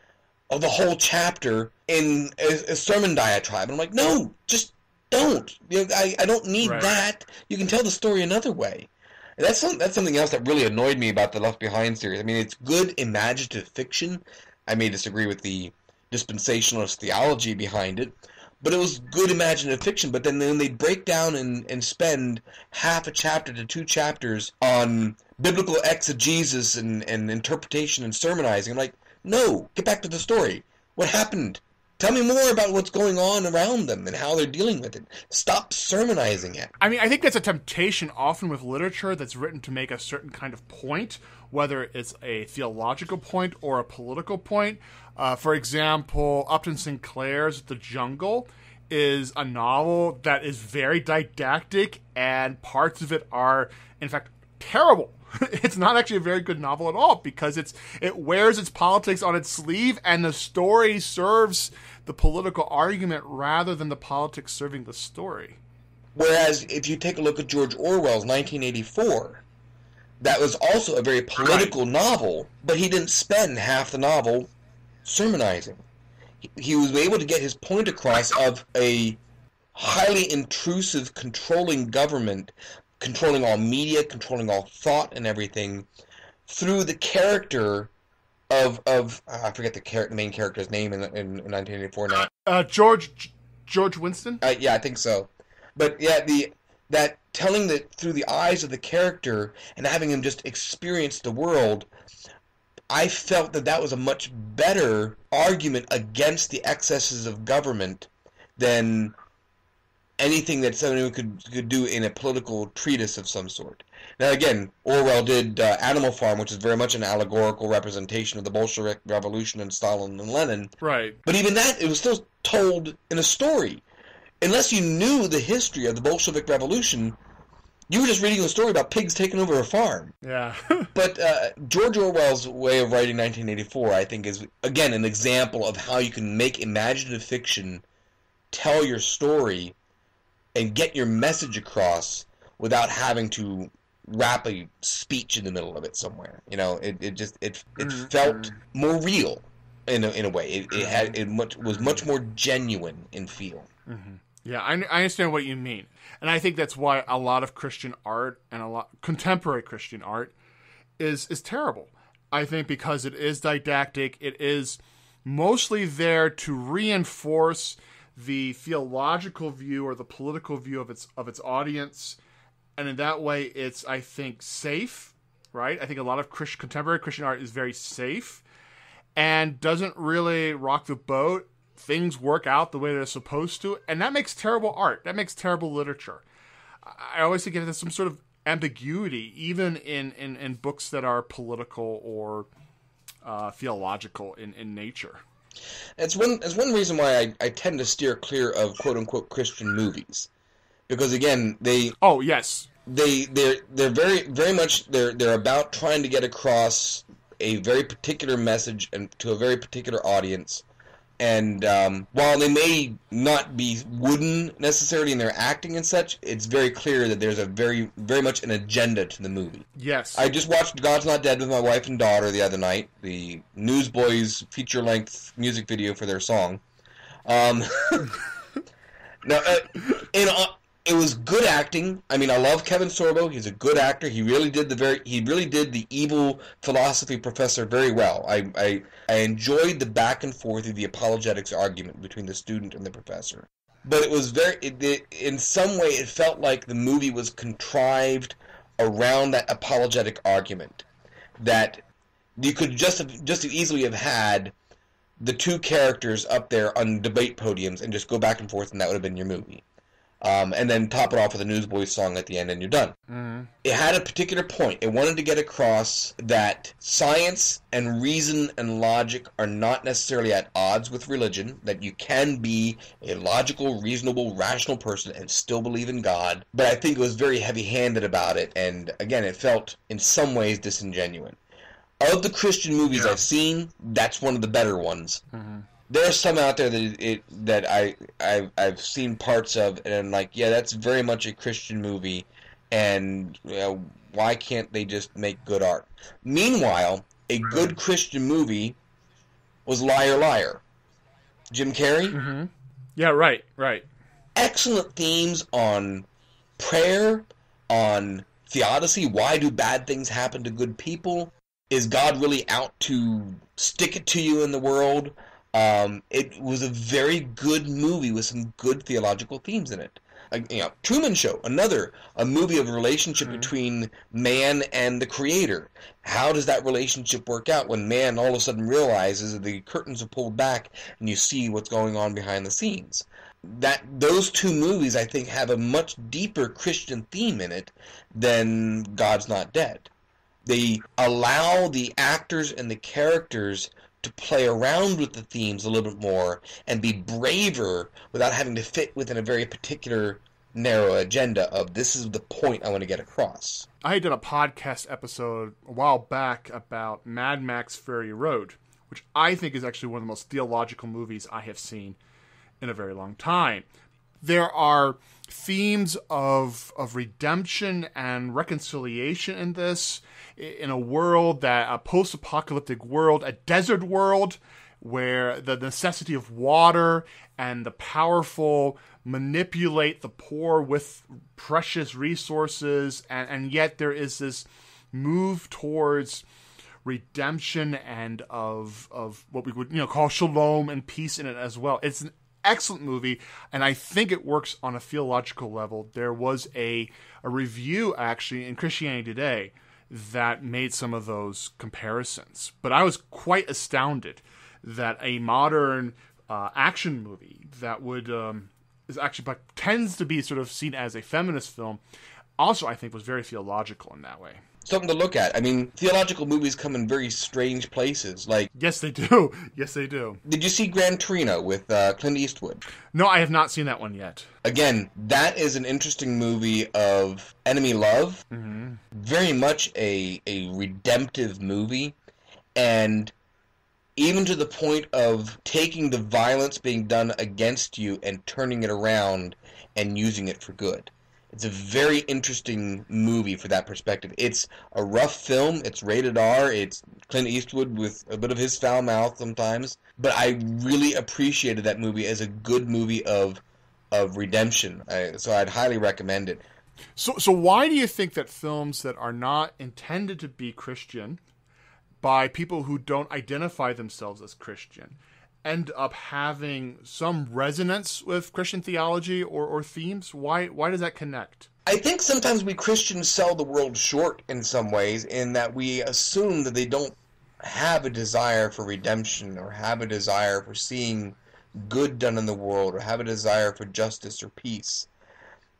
the whole chapter in a sermon diatribe. And I'm like, no, just don't. I don't need that. You can tell the story another way. And that's something else that really annoyed me about the Left Behind series. I mean, it's good imaginative fiction. I may disagree with the dispensationalist theology behind it, but it was good imaginative fiction. But then they'd break down and spend half a chapter to 2 chapters on biblical exegesis and interpretation and sermonizing. I'm like, no, get back to the story. What happened? Tell me more about what's going on around them and how they're dealing with it. Stop sermonizing it. I mean, I think that's a temptation often with literature that's written to make a certain kind of point, whether it's a theological point or a political point. For example, Upton Sinclair's The Jungle is a novel that is very didactic, and parts of it are, in fact, terrible. It's not actually a very good novel at all because it wears its politics on its sleeve, and the story serves the political argument rather than the politics serving the story. Whereas if you take a look at George Orwell's 1984, that was also a very political novel, but he didn't spend half the novel sermonizing. He was able to get his point across of a highly intrusive, controlling government, controlling all media, controlling all thought and everything, through the character of I forget the main character's name in 1984 now. George Winston? Yeah, I think so. But yeah, that telling that through the eyes of the character and having him just experience the world, I felt that was a much better argument against the excesses of government than anything that someone could do in a political treatise of some sort. Now, again, Orwell did Animal Farm, which is very much an allegorical representation of the Bolshevik Revolution and Stalin and Lenin. Right. But even that, it was still told in a story. Unless you knew the history of the Bolshevik Revolution, you were just reading a story about pigs taking over a farm. Yeah. But George Orwell's way of writing 1984, I think, is, again, an example of how you can make imaginative fiction tell your story and get your message across without having to wrap a speech in the middle of it somewhere. You know, it felt more real in a way. It was much more genuine in feel. Mm-hmm. Yeah, I understand what you mean, and I think that's why a lot of Christian art and a lot contemporary Christian art is terrible. I think because it is didactic, it is mostly there to reinforce the theological view or the political view of its audience, and in that way, it's, I think, safe. Right? I think a lot of contemporary Christian art is very safe and doesn't really rock the boat. Things work out the way they're supposed to, and that makes terrible art. That makes terrible literature. I always think there's some sort of ambiguity, even in books that are political or theological in nature. It's one reason why I tend to steer clear of quote unquote Christian movies, because again they're very much they're about trying to get across a very particular message and to a very particular audience. And while they may not be wooden necessarily in their acting and such, it's very clear that there's a very, very much an agenda to the movie. Yes. I just watched God's Not Dead with my wife and daughter the other night, the Newsboys feature-length music video for their song. Now, it was good acting. I mean, I love Kevin Sorbo. He's a good actor. He really did the evil philosophy professor very well. I enjoyed the back and forth of the apologetics argument between the student and the professor. But it was in some way it felt like the movie was contrived around that apologetic argument, that you could just as easily have had the two characters up there on debate podiums and just go back and forth, and that would have been your movie. And then top it off with a Newsboys song at the end, and you're done. Mm-hmm. It had a particular point. It wanted to get across that science and reason and logic are not necessarily at odds with religion, that you can be a logical, reasonable, rational person and still believe in God. But I think it was very heavy-handed about it, and again, it felt in some ways disingenuous. Of the Christian movies I've seen, that's one of the better ones. Mm-hmm. There are some out there that I've seen parts of, and I'm like, yeah, that's very much a Christian movie, and why can't they just make good art? Meanwhile, a good Christian movie was Liar Liar. Jim Carrey? Mm-hmm. Yeah, right. Excellent themes on prayer, on theodicy. Why do bad things happen to good people? Is God really out to stick it to you in the world? It was a very good movie with some good theological themes in it. Truman Show, a movie of a relationship between man and the creator. How does that relationship work out when man all of a sudden realizes that the curtains are pulled back and you see what's going on behind the scenes? Those two movies, I think, have a much deeper Christian theme in it than God's Not Dead. They allow the actors and the characters to play around with the themes a little bit more and be braver without having to fit within a very particular narrow agenda of this is the point I want to get across. I did a podcast episode a while back about Mad Max Fury Road, which I think is actually one of the most theological movies I have seen in a very long time. There are themes of redemption and reconciliation in this, in a post-apocalyptic world, a desert world, where the necessity of water and the powerful manipulate the poor with precious resources, and yet there is this move towards redemption and of what we would call shalom and peace in it as well. It's an excellent movie, and I think it works on a theological level. There was a review actually in Christianity Today that made some of those comparisons, but I was quite astounded that a modern action movie that would is actually, but tends to be sort of seen as a feminist film, also I think was very theological in that way. Something to look at. I mean, theological movies come in very strange places. Like, yes, they do. Yes, they do. Did you see Gran Torino with Clint Eastwood? No, I have not seen that one yet. Again, that is an interesting movie of enemy love. Mm-hmm. Very much a redemptive movie. And even to the point of taking the violence being done against you and turning it around and using it for good. It's a very interesting movie for that perspective. It's a rough film. It's rated R. It's Clint Eastwood with a bit of his foul mouth sometimes. But I really appreciated that movie as a good movie of redemption. So I'd highly recommend it. So why do you think that films that are not intended to be Christian by people who don't identify themselves as Christian end up having some resonance with Christian theology or themes? Why does that connect? I think sometimes we Christians sell the world short in some ways, in that we assume that they don't have a desire for redemption or have a desire for seeing good done in the world or have a desire for justice or peace.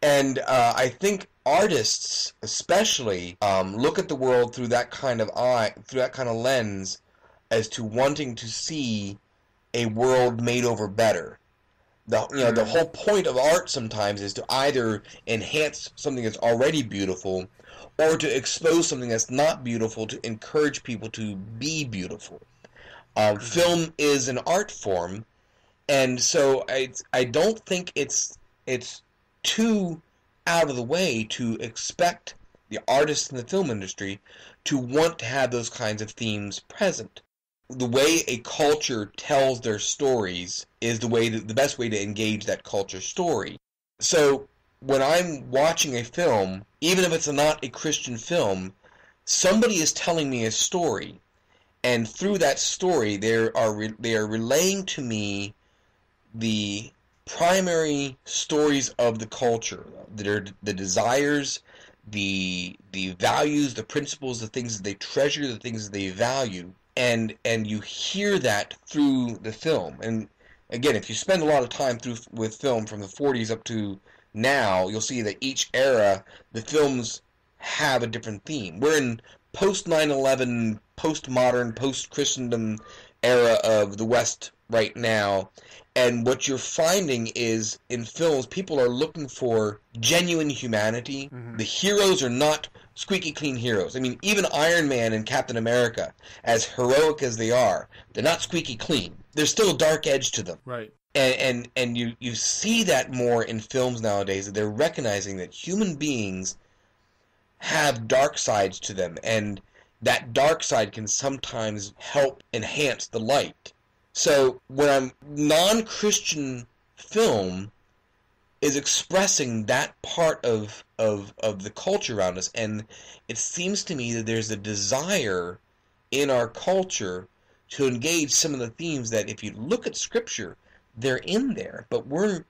And I think artists especially look at the world through that kind of eye, through that kind of lens, as to wanting to see a world made over better. The whole point of art sometimes is to either enhance something that's already beautiful or to expose something that's not beautiful to encourage people to be beautiful. Film is an art form, and so I don't think it's too out of the way to expect the artists in the film industry to want to have those kinds of themes present. The way a culture tells their stories is the best way to engage that culture story. So when I'm watching a film, even if it's not a Christian film, somebody is telling me a story, and through that story they are relaying to me the primary stories of the culture, the desires, the values, the principles, the things that they treasure, the things that they value. And you hear that through the film. And again, if you spend a lot of time with film from the 40s up to now, you'll see that each era, the films have a different theme. We're in post 9/11, postmodern, post-Christendom era of the West right now. And what you're finding is, in films, people are looking for genuine humanity. Mm-hmm. The heroes are not squeaky clean heroes. I mean, even Iron Man and Captain America, as heroic as they are, they're not squeaky clean. There's still a dark edge to them. Right. And you see that more in films nowadays, that they're recognizing that human beings have dark sides to them, and that dark side can sometimes help enhance the light. So when a non-Christian film is expressing that part of the culture around us, and it seems to me that there's a desire in our culture to engage some of the themes that, if you look at Scripture, they're in there, but we're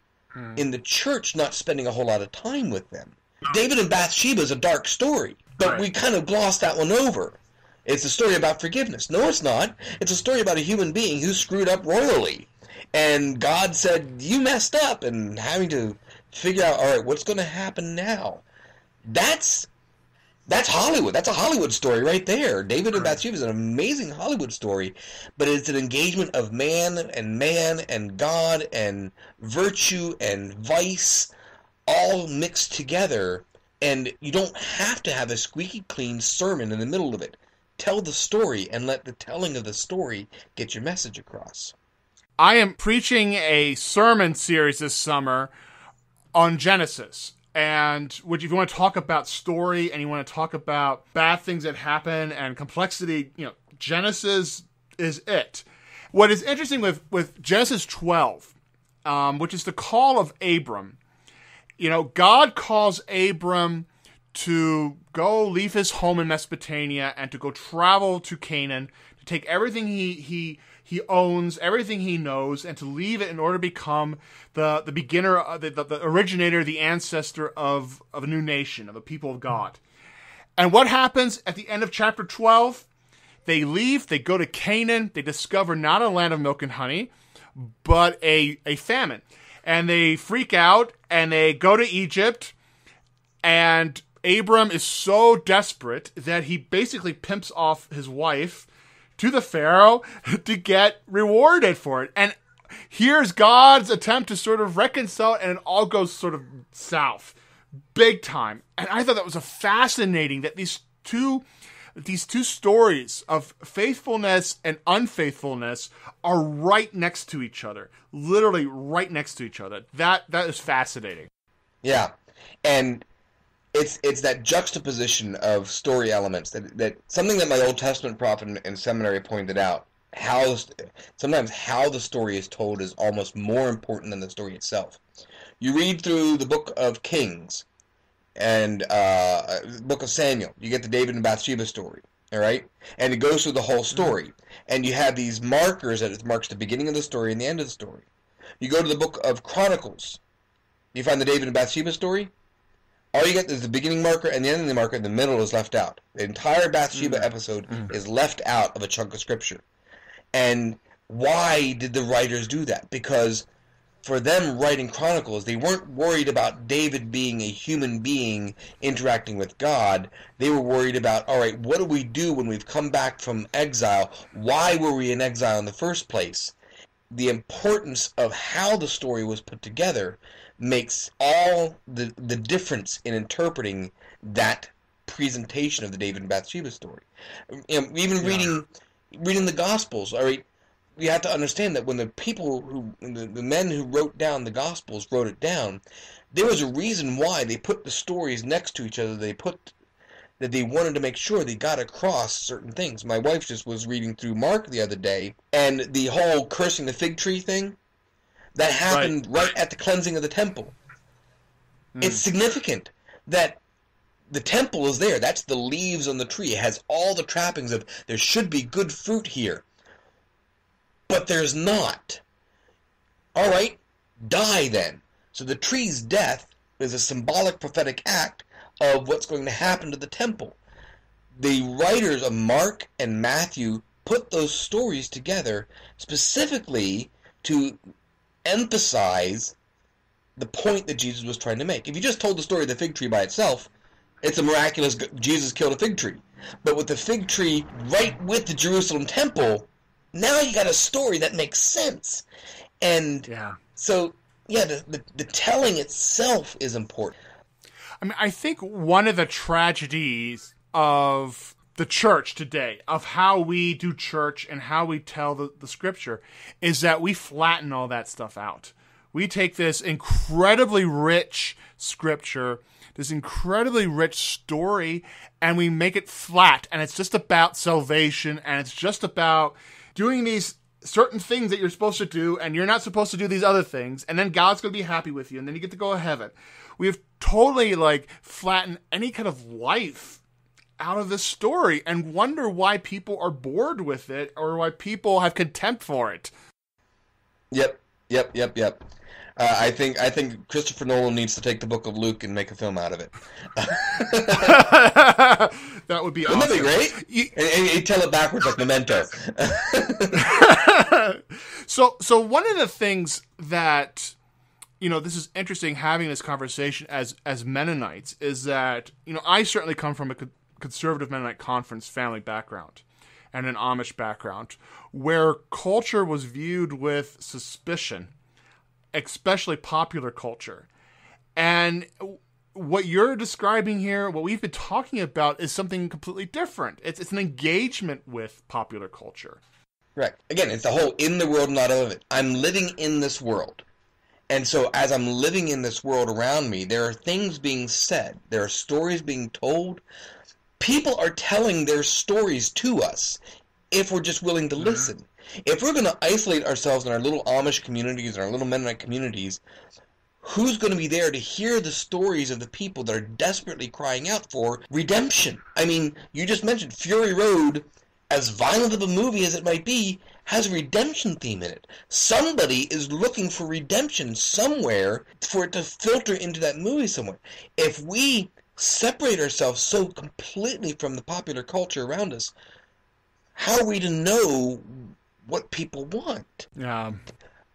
in the church not spending a whole lot of time with them. David and Bathsheba is a dark story, but we kind of glossed that one over. It's a story about forgiveness. No, it's not. It's a story about a human being who screwed up royally. And God said, you messed up, and having to figure out, all right, what's going to happen now? That's Hollywood. That's a Hollywood story right there. David and Bathsheba is an amazing Hollywood story, but it's an engagement of man and God and virtue and vice all mixed together, and you don't have to have a squeaky clean sermon in the middle of it. Tell the story and let the telling of the story get your message across. I am preaching a sermon series this summer on Genesis. And if you want to talk about story and you want to talk about bad things that happen and complexity, Genesis is it. What is interesting with Genesis 12, which is the call of Abram, God calls Abram to go leave his home in Mesopotamia and to go travel to Canaan, to take everything he owns, everything he knows, and to leave it in order to become the beginner, the originator, the ancestor of a new nation, of a people of God. And what happens at the end of chapter 12? They leave, they go to Canaan, they discover not a land of milk and honey, but a famine. And they freak out, and they go to Egypt, and Abram is so desperate that he basically pimps off his wife to the Pharaoh to get rewarded for it. And here's God's attempt to sort of reconcile, and it all goes sort of south, big time. And I thought that was fascinating that these two stories of faithfulness and unfaithfulness are right next to each other, literally right next to each other. That is fascinating. Yeah, and it's that juxtaposition of story elements that something that my Old Testament prophet in seminary pointed out. Sometimes how the story is told is almost more important than the story itself. You read through the book of Kings and book of Samuel, you get the David and Bathsheba story, all right? And it goes through the whole story. And you have these markers that it marks the beginning of the story and the end of the story. You go to the book of Chronicles, you find the David and Bathsheba story. All you get is the beginning marker and the end of the marker, and the middle is left out. The entire Bathsheba episode is left out of a chunk of scripture. And why did the writers do that? Because for them writing Chronicles, they weren't worried about David being a human being interacting with God. They were worried about, all right, what do we do when we've come back from exile? Why were we in exile in the first place? The importance of how the story was put together makes all the difference in interpreting that presentation of the David and Bathsheba story. Even reading the Gospels, all right, you have to understand that when the men who wrote down the Gospels wrote it down, there was a reason why they put the stories next to each other. That they wanted to make sure they got across certain things. My wife just was reading through Mark the other day, and the whole cursing the fig tree thing, that happened right at the cleansing of the temple. It's significant that the temple is there. That's the leaves on the tree. It has all the trappings of there should be good fruit here. But there's not. All right, die then. So the tree's death is a symbolic prophetic act of what's going to happen to the temple. The writers of Mark and Matthew put those stories together specifically to emphasize the point that Jesus was trying to make. If you just told the story of the fig tree by itself, it's a miraculous Jesus killed a fig tree. But with the fig tree right with the Jerusalem temple, now you got a story that makes sense. And so, the telling itself is important. I mean, I think one of the tragedies of the church today, of how we do church and how we tell the scripture, is that we flatten all that stuff out. We take this incredibly rich scripture, this incredibly rich story, and we make it flat. And it's just about salvation, and it's just about doing these certain things that you're supposed to do, and you're not supposed to do these other things, and then God's going to be happy with you, and then you get to go to heaven. We have totally flattened any kind of life out of this story and wonder why people are bored with it or why people have contempt for it. Yep. I think Christopher Nolan needs to take the book of Luke and make a film out of it. That would be awesome. Wouldn't that be great? And you tell it backwards like Memento. So one of the things that, this is interesting having this conversation as Mennonites is that, I certainly come from a conservative Mennonite conference family background and an Amish background where culture was viewed with suspicion, especially popular culture. And what you're describing here, what we've been talking about, is something completely different. It's an engagement with popular culture. Right. Again, it's the whole in the world, not of it. I'm living in this world. And so as I'm living in this world around me, there are things being said. There are stories being told. People are telling their stories to us if we're just willing to listen. If we're going to isolate ourselves in our little Amish communities and our little Mennonite communities, who's going to be there to hear the stories of the people that are desperately crying out for redemption? I mean, you just mentioned Fury Road, as violent of a movie as it might be, has a redemption theme in it. Somebody is looking for redemption somewhere for it to filter into that movie somewhere. If we separate ourselves so completely from the popular culture around us, how are we to know what people want? Yeah.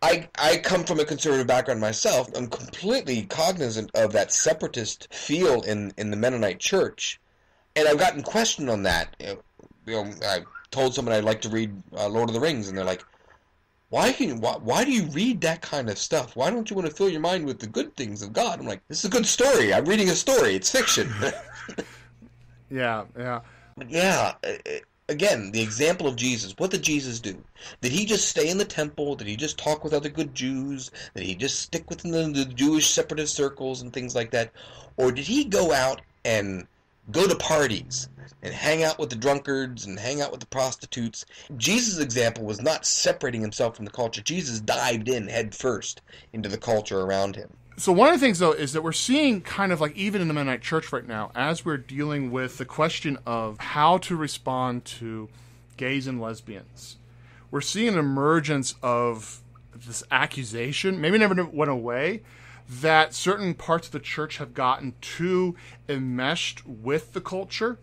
I come from a conservative background myself. I'm completely cognizant of that separatist feel in the Mennonite church, and I've gotten questioned on that. I told someone I'd like to read Lord of the Rings, and they're like, why do you read that kind of stuff? Why don't you want to fill your mind with the good things of God? I'm like, this is a good story. I'm reading a story. It's fiction. Yeah. But yeah, again, the example of Jesus. What did Jesus do? Did he just stay in the temple? Did he just talk with other good Jews? Did he just stick within the Jewish separatist circles and things like that? Or did he go out and go to parties and hang out with the drunkards and hang out with the prostitutes? Jesus' example was not separating himself from the culture. Jesus dived in head first into the culture around him. So one of the things, though, is that we're seeing kind of like even in the Mennonite church right now, as we're dealing with the question of how to respond to gays and lesbians, we're seeing an emergence of this accusation, maybe never went away, that certain parts of the church have gotten too enmeshed with the culture,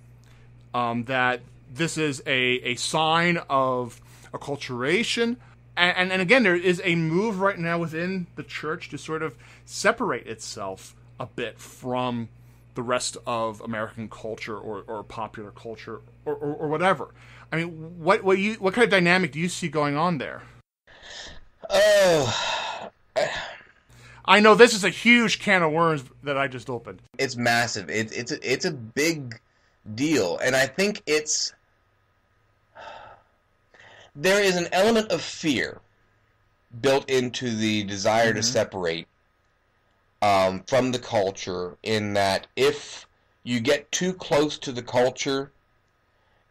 that this is a sign of acculturation. And again, there is a move right now within the church to sort of separate itself a bit from the rest of American culture or popular culture or whatever. I mean, what kind of dynamic do you see going on there? Oh, I know this is a huge can of worms that I just opened. it's massive. It's a big deal, and I think there is an element of fear built into the desire to separate from the culture, in that if you get too close to the culture,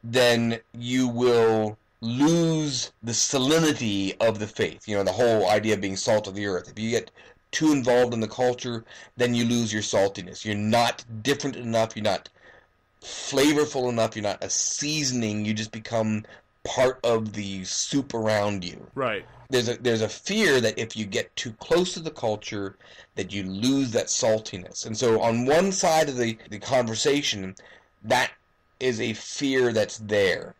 then you will lose the salinity of the faith. You know, the whole idea of being salt of the earth. If you get too involved in the culture, then you lose your saltiness. You're not different enough. You're not flavorful enough. You're not a seasoning. You just become part of the soup around you. Right. There's a fear that if you get too close to the culture, that you lose that saltiness. And so on one side of the conversation, that is a fear that's there.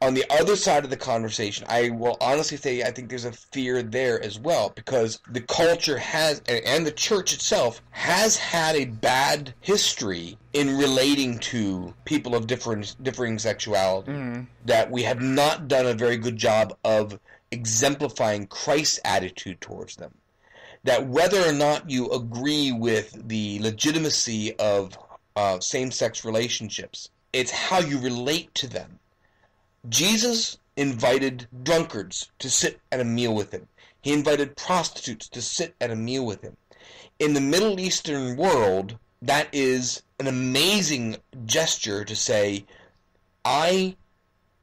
On the other side of the conversation, I will honestly say I think there's a fear there as well, because the culture has, and the church itself, has had a bad history in relating to people of differing sexuality. That we have not done a very good job of exemplifying Christ's attitude towards them. That whether or not you agree with the legitimacy of same-sex relationships, it's how you relate to them. Jesus invited drunkards to sit at a meal with him. He invited prostitutes to sit at a meal with him. In the Middle Eastern world, that is an amazing gesture to say, I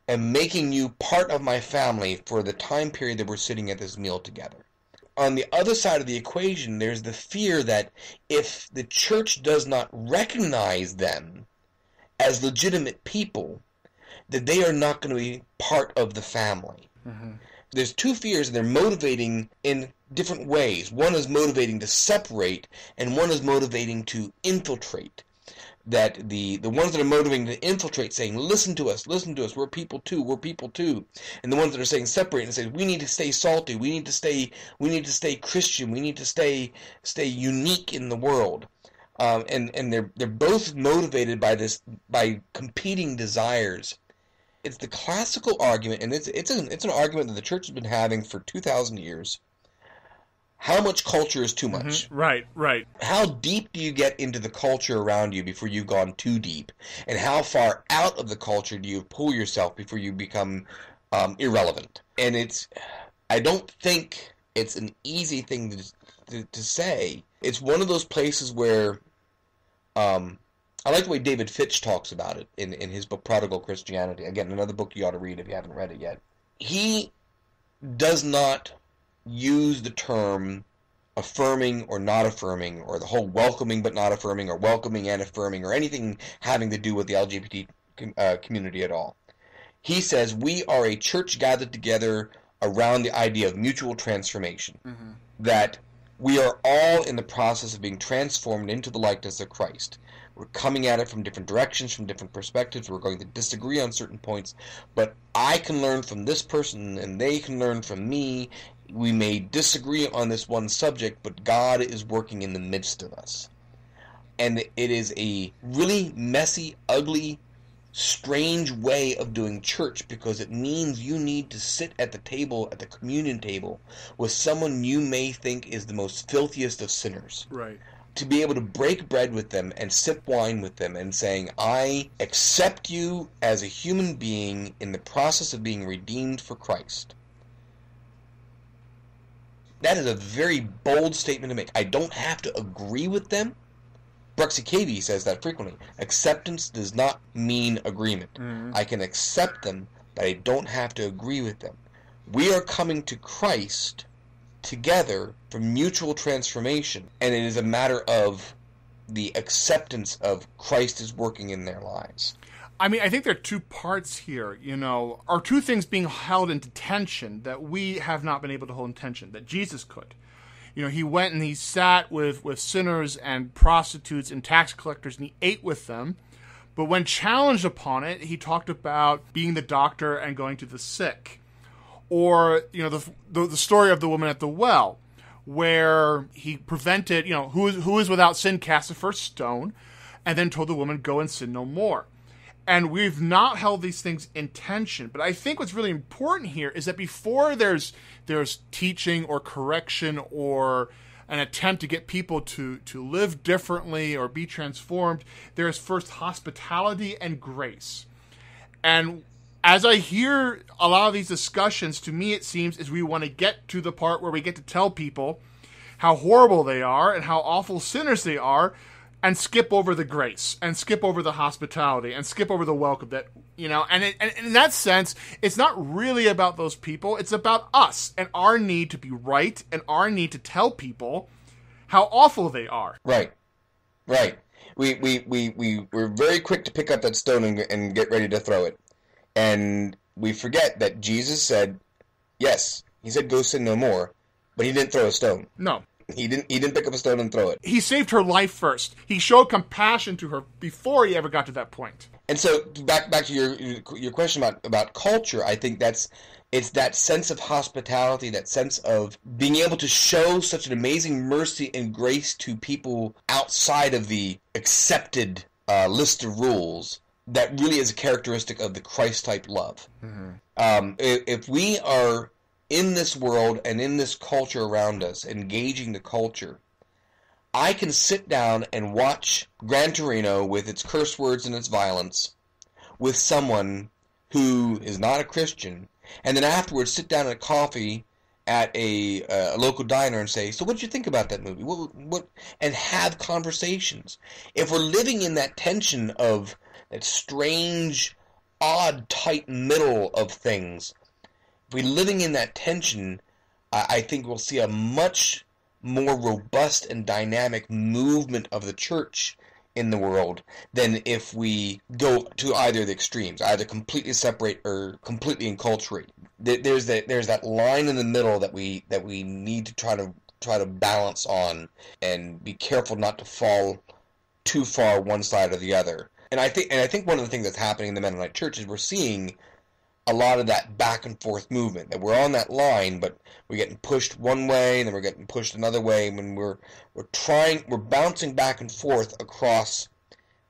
am making you part of my family for the time period that we're sitting at this meal together. On the other side of the equation, there's the fear that if the church does not recognize them as legitimate people, that they are not going to be part of the family. There's two fears, and they're motivating in different ways. One is motivating to separate, and one is motivating to infiltrate. That the ones that are motivating to infiltrate, saying, listen to us, we're people too, and the ones that are saying separate and say, we need to stay salty, we need to stay Christian, we need to stay unique in the world. And they're both motivated by competing desires. It's the classical argument, and it's an argument that the church has been having for 2,000 years. How much culture is too much? Right. How deep do you get into the culture around you before you've gone too deep? And how far out of the culture do you pull yourself before you become irrelevant? And I don't think it's an easy thing to say. It's one of those places where I like the way David Fitch talks about it in his book Prodigal Christianity. Again, another book you ought to read if you haven't read it yet. He does not use the term affirming or not affirming, or the whole welcoming but not affirming, or welcoming and affirming, or anything having to do with the LGBT community at all. He says we are a church gathered together around the idea of mutual transformation. That we are all in the process of being transformed into the likeness of Christ. We're coming at it from different directions, from different perspectives. We're going to disagree on certain points, but I can learn from this person, and they can learn from me. We may disagree on this one subject, but God is working in the midst of us. And it is a really messy, ugly, strange way of doing church, because it means you need to sit at the table, at the communion table, with someone you may think is the most filthiest of sinners. Right. To be able to break bread with them and sip wine with them and saying, I accept you as a human being in the process of being redeemed for Christ. That is a very bold statement to make. I don't have to agree with them. Bruxy Cavey says that frequently. Acceptance does not mean agreement. Mm-hmm. I can accept them, but I don't have to agree with them. We are coming to Christ together for mutual transformation, and it is a matter of the acceptance of Christ is working in their lives. I mean, I think there are two parts here, or two things being held into tension that we have not been able to hold in tension, that Jesus could. He went and he sat with sinners and prostitutes and tax collectors, and he ate with them. But when challenged upon it, he talked about being the doctor and going to the sick. Or, the story of the woman at the well, where he prevented, who is without sin cast the first stone, and then told the woman, go and sin no more. And we've not held these things in tension. But I think what's really important here is that before there's teaching or correction or an attempt to get people to live differently or be transformed, there is first hospitality and grace. And as I hear a lot of these discussions, to me it seems is we want to get to the part where we get to tell people how horrible they are and how awful sinners they are, and skip over the grace, and skip over the hospitality, and skip over the welcome. That and in that sense, it's not really about those people. It's about us and our need to be right and our need to tell people how awful they are. Right. We're very quick to pick up that stone and get ready to throw it. And we forget that Jesus said, yes, he said go sin no more, but he didn't throw a stone. No. He didn't pick up a stone and throw it. He saved her life first. He showed compassion to her before he ever got to that point. And so back to your question about culture, I think it's that sense of hospitality, that sense of being able to show such an amazing mercy and grace to people outside of the accepted list of rules. That really is a characteristic of the Christ-type love. Mm-hmm. If we are in this world and in this culture around us, engaging the culture, I can sit down and watch Gran Torino with its curse words and its violence with someone who is not a Christian, and then afterwards sit down at coffee at a local diner and say, so what did you think about that movie? What? And have conversations. If we're living in that tension of that strange, odd, tight middle of things, if we're living in that tension, I think we'll see a much more robust and dynamic movement of the church in the world than if we go to either the extremes, either completely separate or completely enculturate. There's that line in the middle that we need to try to balance on and be careful not to fall too far one side or the other. And I think one of the things that's happening in the Mennonite church is we're seeing a lot of that back and forth movement, that we're on that line, but we're getting pushed one way and then we're getting pushed another way when we're bouncing back and forth across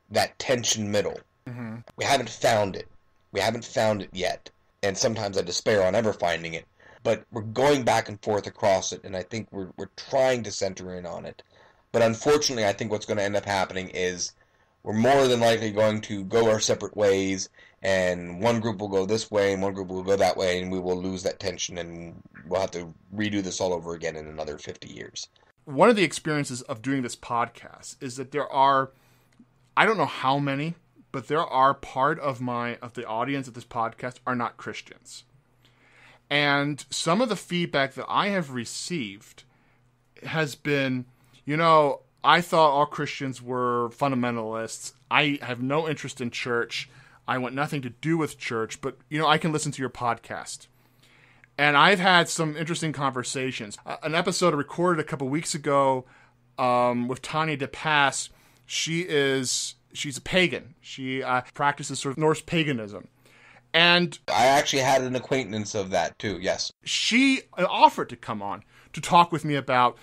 that tension middle. Mm-hmm. We haven't found it. We haven't found it yet. And sometimes I despair on ever finding it. But we're going back and forth across it, and I think we're trying to center in on it. But unfortunately, I think what's going to end up happening is we're more than likely going to go our separate ways, and one group will go this way and one group will go that way, and we will lose that tension, and we'll have to redo this all over again in another 50 years. One of the experiences of doing this podcast is that there are, I don't know how many, but there are part of the audience of this podcast are not Christians. And some of the feedback that I have received has been, I thought all Christians were fundamentalists. I have no interest in church. I want nothing to do with church, but, I can listen to your podcast. And I've had some interesting conversations. An episode I recorded a couple weeks ago with Tanya DePass. She's a pagan. She practices sort of Norse paganism. And I actually had an acquaintance of that too, yes. She offered to come on to talk with me about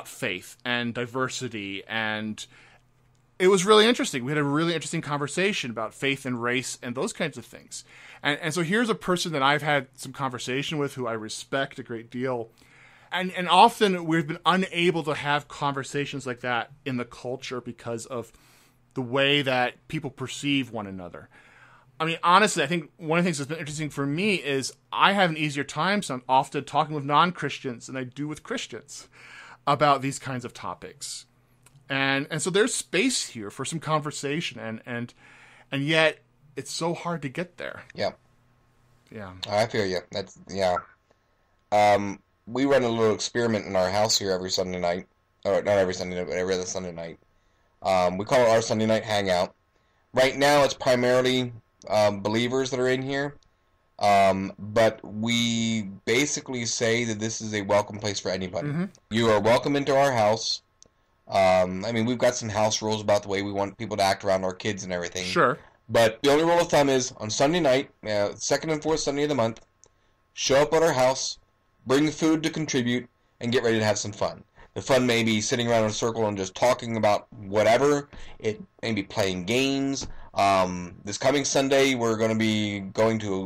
faith and diversity, and it was really interesting. We had a really interesting conversation about faith and race and those kinds of things. And so here's a person that I've had some conversation with who I respect a great deal. And often we've been unable to have conversations like that in the culture because of the way that people perceive one another. I mean, honestly, I think one of the things that's been interesting for me is I have an easier time often talking with non-Christians than I do with Christians about these kinds of topics. And so there's space here for some conversation, and yet it's so hard to get there. Yeah. Yeah. I feel you. That's, yeah. We run a little experiment in our house here every Sunday night. Or not every Sunday night, but every other Sunday night. We call it our Sunday night hangout. Right now it's primarily believers that are in here. But we basically say that this is a welcome place for anybody. Mm-hmm. You are welcome into our house. I mean, we've got some house rules about the way we want people to act around our kids and everything. Sure. But the only rule of thumb is, on Sunday night, second and fourth Sunday of the month, show up at our house, bring food to contribute, and get ready to have some fun. The fun may be sitting around in a circle and just talking about whatever. It may be playing games. This coming Sunday, we're going to be going to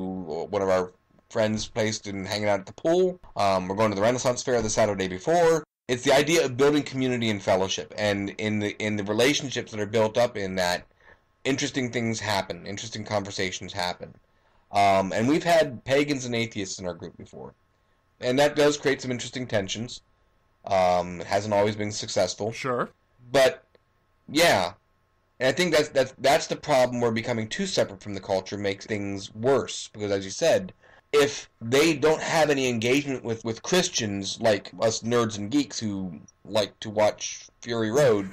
one of our friends' place and hanging out at the pool. We're going to the Renaissance Fair the Saturday before. It's the idea of building community and fellowship, and in the relationships that are built up in that, interesting things happen, interesting conversations happen. And we've had pagans and atheists in our group before, and that does create some interesting tensions. It hasn't always been successful. Sure. But, yeah. And I think that's the problem where becoming too separate from the culture makes things worse. Because, as you said, if they don't have any engagement with Christians, like us nerds and geeks who like to watch Fury Road,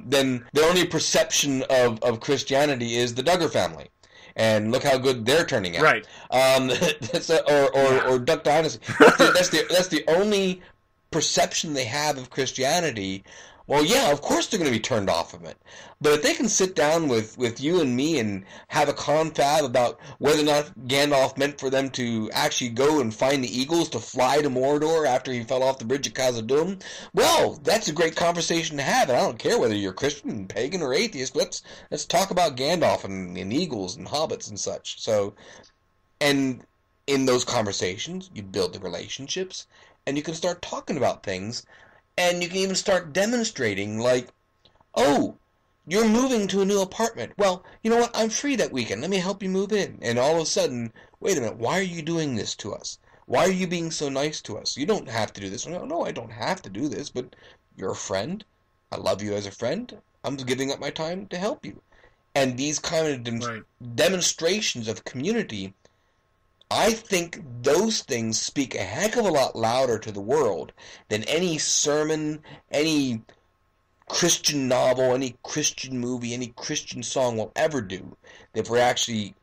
then their only perception of Christianity is the Duggar family. And look how good they're turning out. Right. Or Duck Dynasty. That's the only perception they have of Christianity. Well, yeah, of course they're going to be turned off of it. But if they can sit down with you and me and have a confab about whether or not Gandalf meant for them to actually go and find the eagles to fly to Mordor after he fell off the bridge of Khazad-dûm, well, that's a great conversation to have. And I don't care whether you're Christian, pagan, or atheist. Let's talk about Gandalf and eagles and hobbits and such. So, and in those conversations, you build the relationships, and you can start talking about things. And you can even start demonstrating, like, oh, you're moving to a new apartment. Well, you know what? I'm free that weekend. Let me help you move in. And all of a sudden, wait a minute, why are you doing this to us? Why are you being so nice to us? You don't have to do this. No, I don't have to do this, but you're a friend. I love you as a friend. I'm giving up my time to help you. And these kind of demonstrations of community, I think those things speak a heck of a lot louder to the world than any sermon, any Christian novel, any Christian movie, any Christian song will ever do. If we're actually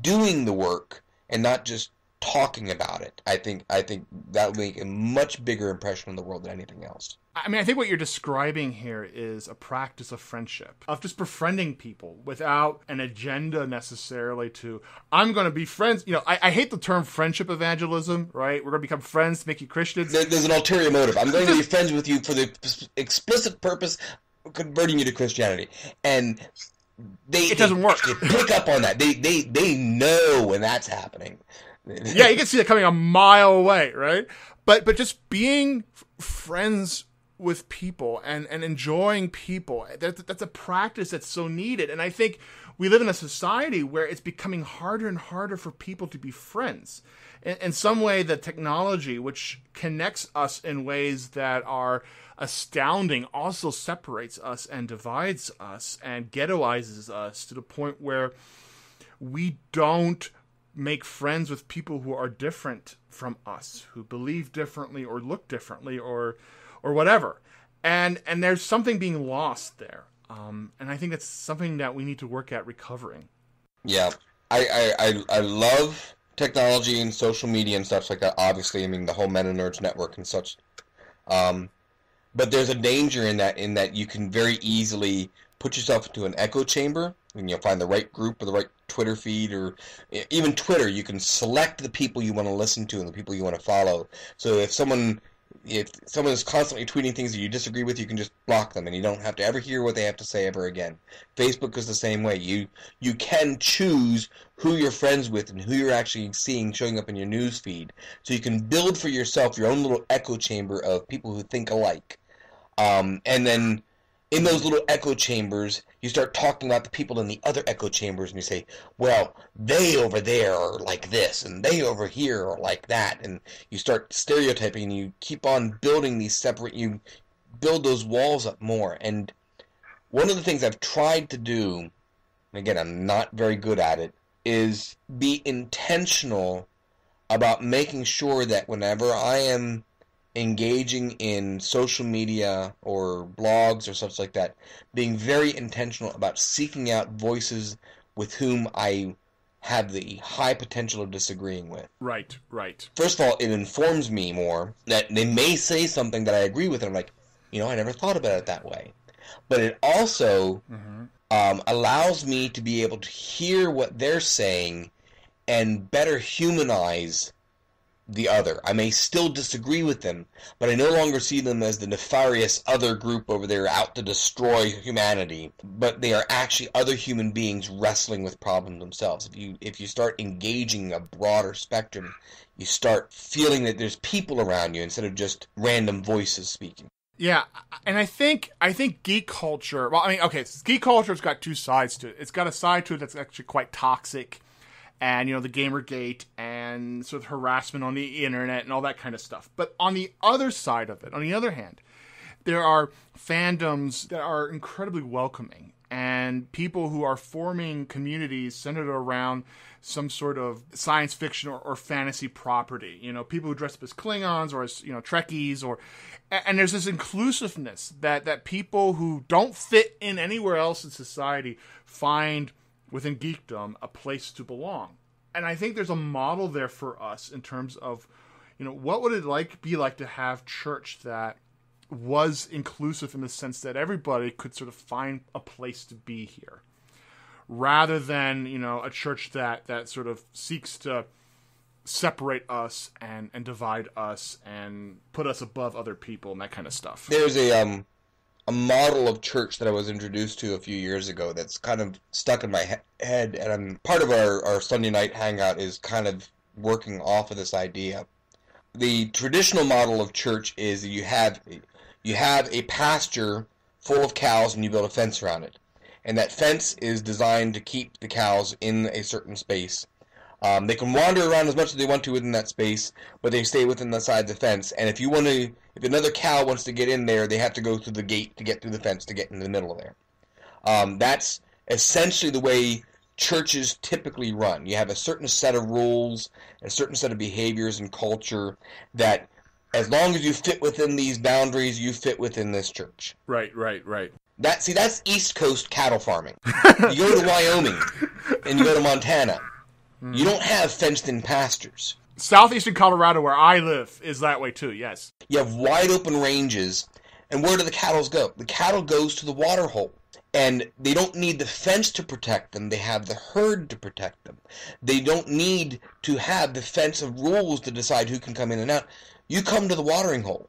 doing the work and not just talking about it, I think that will make a much bigger impression on the world than anything else. I mean, I think what you're describing here is a practice of friendship, of just befriending people without an agenda necessarily to, I'm going to be friends. You know, I hate the term friendship evangelism, right? We're going to become friends to make you Christians. There's an ulterior motive. I'm going to be friends with you for the explicit purpose of converting you to Christianity. And it doesn't work. They pick up on that. They know when that's happening. Yeah, you can see it coming a mile away, right? But just being friends with people and enjoying people, that's a practice that's so needed. And I think we live in a society where it's becoming harder and harder for people to be friends. In some way, the technology, which connects us in ways that are astounding, also separates us and divides us and ghettoizes us to the point where we don't make friends with people who are different from us, who believe differently or look differently or whatever. And there's something being lost there. And I think that's something that we need to work at recovering. Yeah. I love technology and social media and stuff like that. Obviously, I mean, the whole MennoNerds network and such. But there's a danger in that you can very easily put yourself into an echo chamber when you find the right group or the right Twitter feed, or even Twitter, you can select the people you want to listen to and the people you want to follow. So if someone is constantly tweeting things that you disagree with, you can just block them, and you don't have to ever hear what they have to say ever again. Facebook is the same way. You can choose who you're friends with and who you're actually seeing showing up in your news feed. So you can build for yourself your own little echo chamber of people who think alike. And then in those little echo chambers, you start talking about the people in the other echo chambers, and you say, well, they over there are like this, and they over here are like that, and you start stereotyping, and you keep on building these separate, you build those walls up more. And one of the things I've tried to do, and again, I'm not very good at it, is be intentional about making sure that whenever I am engaging in social media or blogs or such like that, being very intentional about seeking out voices with whom I have the high potential of disagreeing with. Right. First of all, it informs me more that they may say something that I agree with, and I'm like, I never thought about it that way. But it also allows me to be able to hear what they're saying and better humanize the other. I may still disagree with them, but I no longer see them as the nefarious other group over there out to destroy humanity, but they are actually other human beings wrestling with problems themselves. If you start engaging a broader spectrum, you start feeling that there's people around you instead of just random voices speaking. Yeah, and I think geek culture, geek culture's got two sides to it. It's got a side to it that's actually quite toxic, and, the Gamergate and sort of harassment on the internet and all that kind of stuff. But on the other side of it, on the other hand, there are fandoms that are incredibly welcoming, and people who are forming communities centered around some sort of science fiction or fantasy property. People who dress up as Klingons or as, Trekkies, and there's this inclusiveness that people who don't fit in anywhere else in society find within geekdom a place to belong. And I think there's a model there for us in terms of, what would it be like to have church that was inclusive in the sense that everybody could sort of find a place to be here, rather than, a church that sort of seeks to separate us and divide us and put us above other people and that kind of stuff. There's a model of church that I was introduced to a few years ago that's kind of stuck in my head, and part of our Sunday night hangout is kind of working off of this idea. The traditional model of church is that you have a pasture full of cows and you build a fence around it. And that fence is designed to keep the cows in a certain space. They can wander around as much as they want to within that space, but they stay within the side of the fence. And if another cow wants to get in there, they have to go through the gate to get through the fence to get into the middle of there. That's essentially the way churches typically run. You have a certain set of rules, a certain set of behaviors and culture that, as long as you fit within these boundaries, you fit within this church. Right. That's East Coast cattle farming. You go to Wyoming and you go to Montana. You don't have fenced-in pastures. Southeastern Colorado, where I live, is that way too, yes. You have wide-open ranges, and where do the cattle go? The cattle goes to the water hole, and they don't need the fence to protect them. They have the herd to protect them. They don't need to have the fence of rules to decide who can come in and out. You come to the watering hole.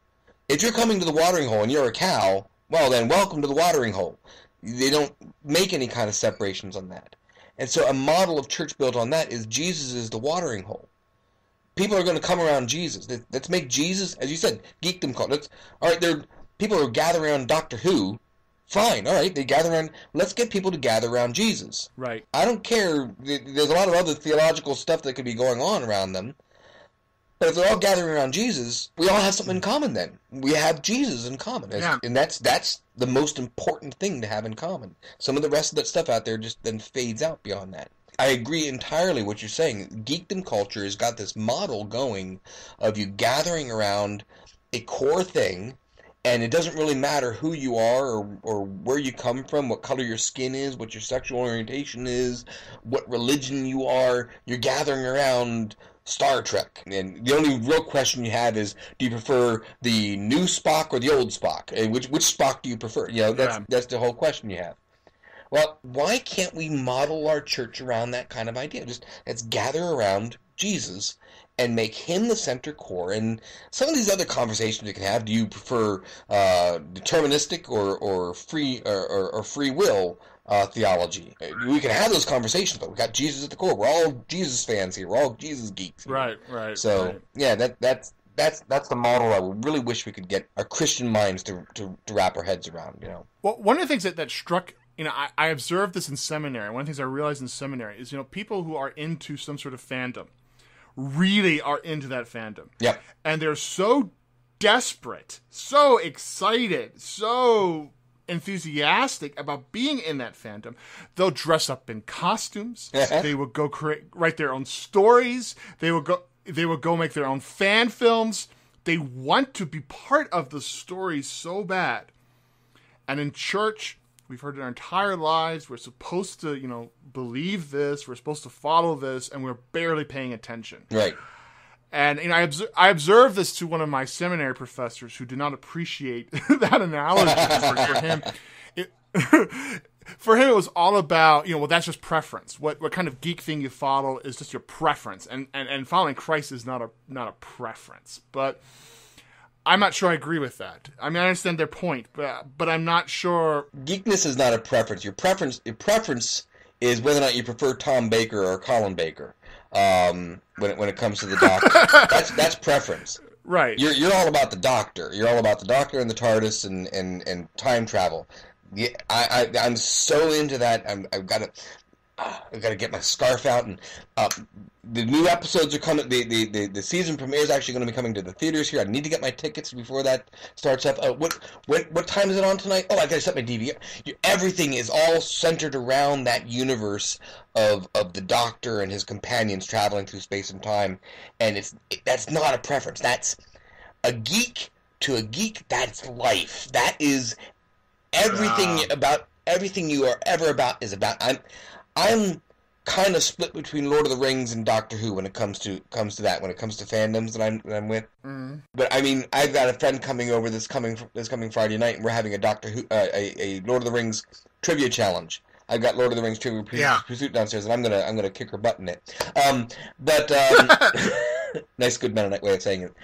If you're coming to the watering hole and you're a cow, well then, welcome to the watering hole. They don't make any kind of separations on that. And so a model of church built on that is Jesus is the watering hole. People are going to come around Jesus. Let's make Jesus, as you said, geekdom cult. All right, people are gathering around Doctor Who. Fine, all right, they gather around. Let's get people to gather around Jesus. Right. I don't care. There's a lot of other theological stuff that could be going on around them. But if they're all gathering around Jesus, we all have something in common then. We have Jesus in common. Yeah. And that's the most important thing to have in common. Some of the rest of that stuff out there just then fades out beyond that. I agree entirely what you're saying. Geekdom culture has got this model going of you gathering around a core thing, and it doesn't really matter who you are or where you come from, what color your skin is, what your sexual orientation is, what religion you are. You're gathering around Star Trek, and the only real question you have is, do you prefer the new Spock or the old Spock? And which Spock do you prefer? That's the whole question you have. Well, why can't we model our church around that kind of idea? Just let's gather around Jesus and make him the center core. And some of these other conversations we can have, do you prefer deterministic or free will theology? We can have those conversations, but we got Jesus at the core. We're all Jesus fans here. We're all Jesus geeks here. Right. So, right. yeah, that's the model I would really wish we could get our Christian minds to wrap our heads around, you know. Well, one of the things that struck, you know, I observed this in seminary. One of the things I realized in seminary is, you know, people who are into some sort of fandom really are into that fandom. Yep. And they're so desperate, so excited, so enthusiastic about being in that fandom. They'll dress up in costumes. They will go write their own stories. They will go make their own fan films. They want to be part of the story so bad. And in church, we've heard it our entire lives. We're supposed to, you know, believe this. We're supposed to follow this, and we're barely paying attention. Right. And you know, I observed this to one of my seminary professors who did not appreciate that analogy. For him, it was all about, you know, well, that's just preference. What kind of geek thing you follow is just your preference, and following Christ is not a preference. But I'm not sure I agree with that. I mean, I understand their point, but I'm not sure. Geekness is not a preference. Your preference is whether or not you prefer Tom Baker or Colin Baker. When it comes to the Doctor, that's preference. Right. You're all about the Doctor. You're all about the Doctor and the TARDIS and time travel. Yeah, I'm so into that. I've got to get my scarf out, and the new episodes are coming. The season premiere is actually going to be coming to the theaters here. I need to get my tickets before that starts up. What time is it on tonight? Oh, I got to set my DVR. Everything is all centered around that universe of the Doctor and his companions traveling through space and time, and that's not a preference. That's a geek to a geek. That's life. That is everything about everything you are ever about is about. I'm kind of split between Lord of the Rings and Doctor Who when it comes to that. When it comes to fandoms that I'm with. Mm. But I mean, I've got a friend coming over this coming Friday night, and we're having a Doctor Who a Lord of the Rings trivia challenge. I've got Lord of the Rings Trivia Pursuit downstairs, and I'm gonna kick her butt in it. But nice, good Mennonite way of saying it.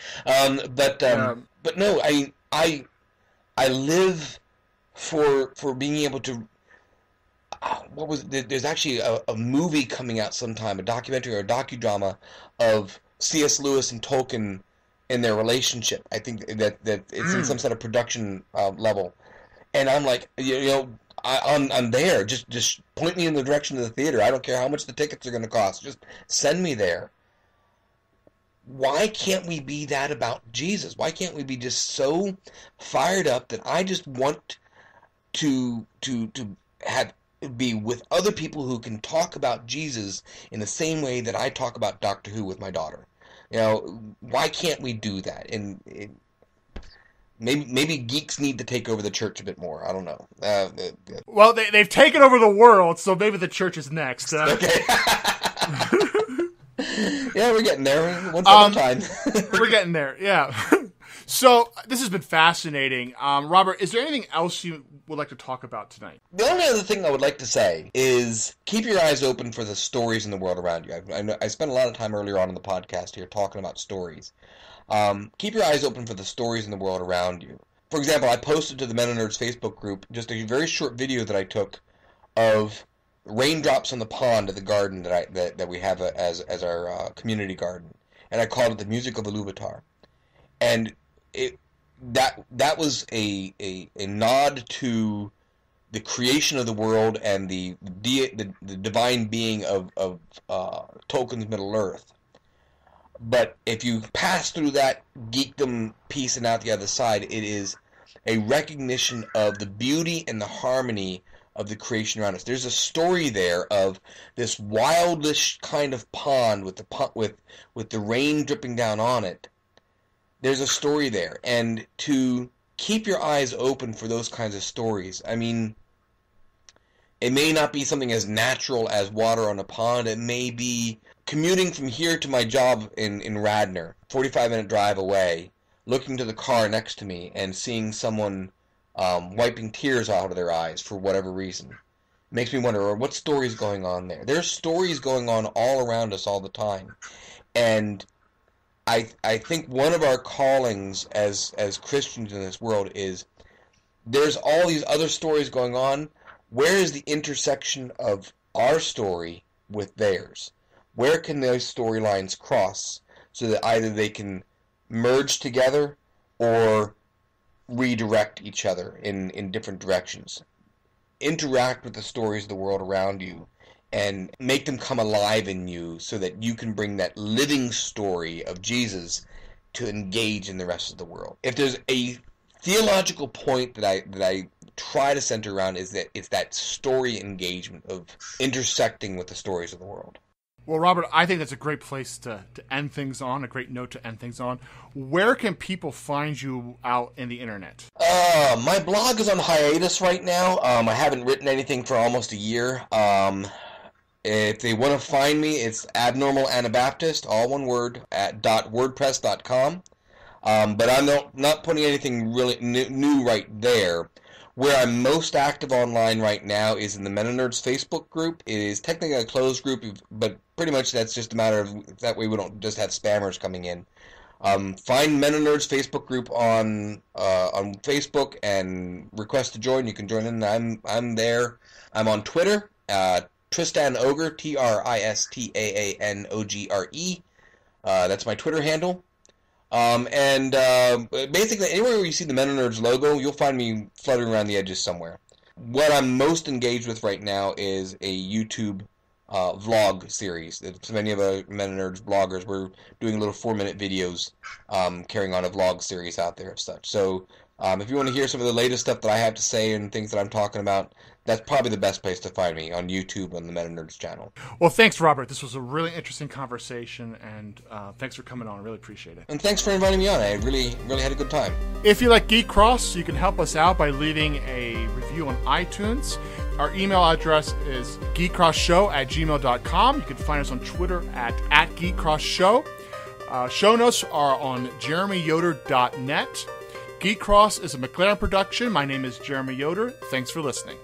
But no, I live for being able to. There's actually a movie coming out sometime, a documentary or a docudrama of C.S. Lewis and Tolkien in their relationship. I think that it's in some sort of production level, and I'm like, you know, I'm there. Just point me in the direction of the theater. I don't care how much the tickets are going to cost. Just send me there. Why can't we be that about Jesus? Why can't we be just so fired up that I just want to be with other people who can talk about Jesus in the same way that I talk about Doctor Who with my daughter? You know, why can't we do that? And maybe geeks need to take over the church a bit more. I don't know. Well, they've taken over the world, so maybe the church is next. Okay. Yeah, we're getting there. One step at a time. We're getting there, yeah. So, this has been fascinating. Robert, is there anything else you would like to talk about tonight? The only other thing I would like to say is keep your eyes open for the stories in the world around you. I spent a lot of time earlier on in the podcast here talking about stories. Keep your eyes open for the stories in the world around you. For example, I posted to the MennoNerds Facebook group just a very short video that I took of raindrops on the pond of the garden that we have as our community garden, and I called it the music of Iluvatar. And that was a nod to the creation of the world and the divine being of Tolkien's Middle Earth. But if you pass through that geekdom piece and out the other side, it is a recognition of the beauty and the harmony of the creation around us. There's a story there of this wildish kind of pond with the rain dripping down on it. There's a story there, and to keep your eyes open for those kinds of stories. I mean, it may not be something as natural as water on a pond. It may be commuting from here to my job in Radnor, 45-minute drive away, looking to the car next to me and seeing someone wiping tears out of their eyes for whatever reason. makes me wonder, or what story's going on there? There's stories going on all around us all the time. And I think one of our callings as Christians in this world is there's all these other stories going on. Where is the intersection of our story with theirs? Where can those storylines cross so that either they can merge together or redirect each other in different directions? Interact with the stories of the world around you and make them come alive in you so that you can bring that living story of Jesus to engage in the rest of the world. If there's a theological point that I try to center around, is that it's that story engagement of intersecting with the stories of the world. Well, Robert, I think that's a great place to end things on, a great note to end things on. Where can people find you out in the internet? My blog is on hiatus right now. I haven't written anything for almost a year. If they want to find me, it's Abnormal Anabaptist, all one word, at .wordpress.com. But I'm not putting anything really new right there. Where I'm most active online right now is in the MennoNerds Facebook group. It is technically a closed group, but pretty much that's just a matter of, that way we don't just have spammers coming in. Find MennoNerds Facebook group on Facebook and request to join. You can join in. I'm there. I'm on Twitter, Tristan Ogre, TRISTAANOGRE. That's my Twitter handle. Basically, anywhere where you see the MennoNerds logo, you'll find me fluttering around the edges somewhere. What I'm most engaged with right now is a YouTube vlog series. It's many of the MennoNerds bloggers. We're doing little 4-minute videos, carrying on a vlog series out there of such. So if you want to hear some of the latest stuff that I have to say and things that I'm talking about, that's probably the best place to find me, on YouTube on the MennoNerds channel. Well, thanks, Robert. This was a really interesting conversation, and thanks for coming on. I really appreciate it. And thanks for inviting me on. I really had a good time. If you like GeekCross, you can help us out by leaving a review on iTunes. Our email address is geekcrossshow@gmail.com. You can find us on Twitter at GeekCrossShow. Show notes are on jeremyyoder.net. GeekCross is a McLaren production. My name is Jeremy Yoder. Thanks for listening.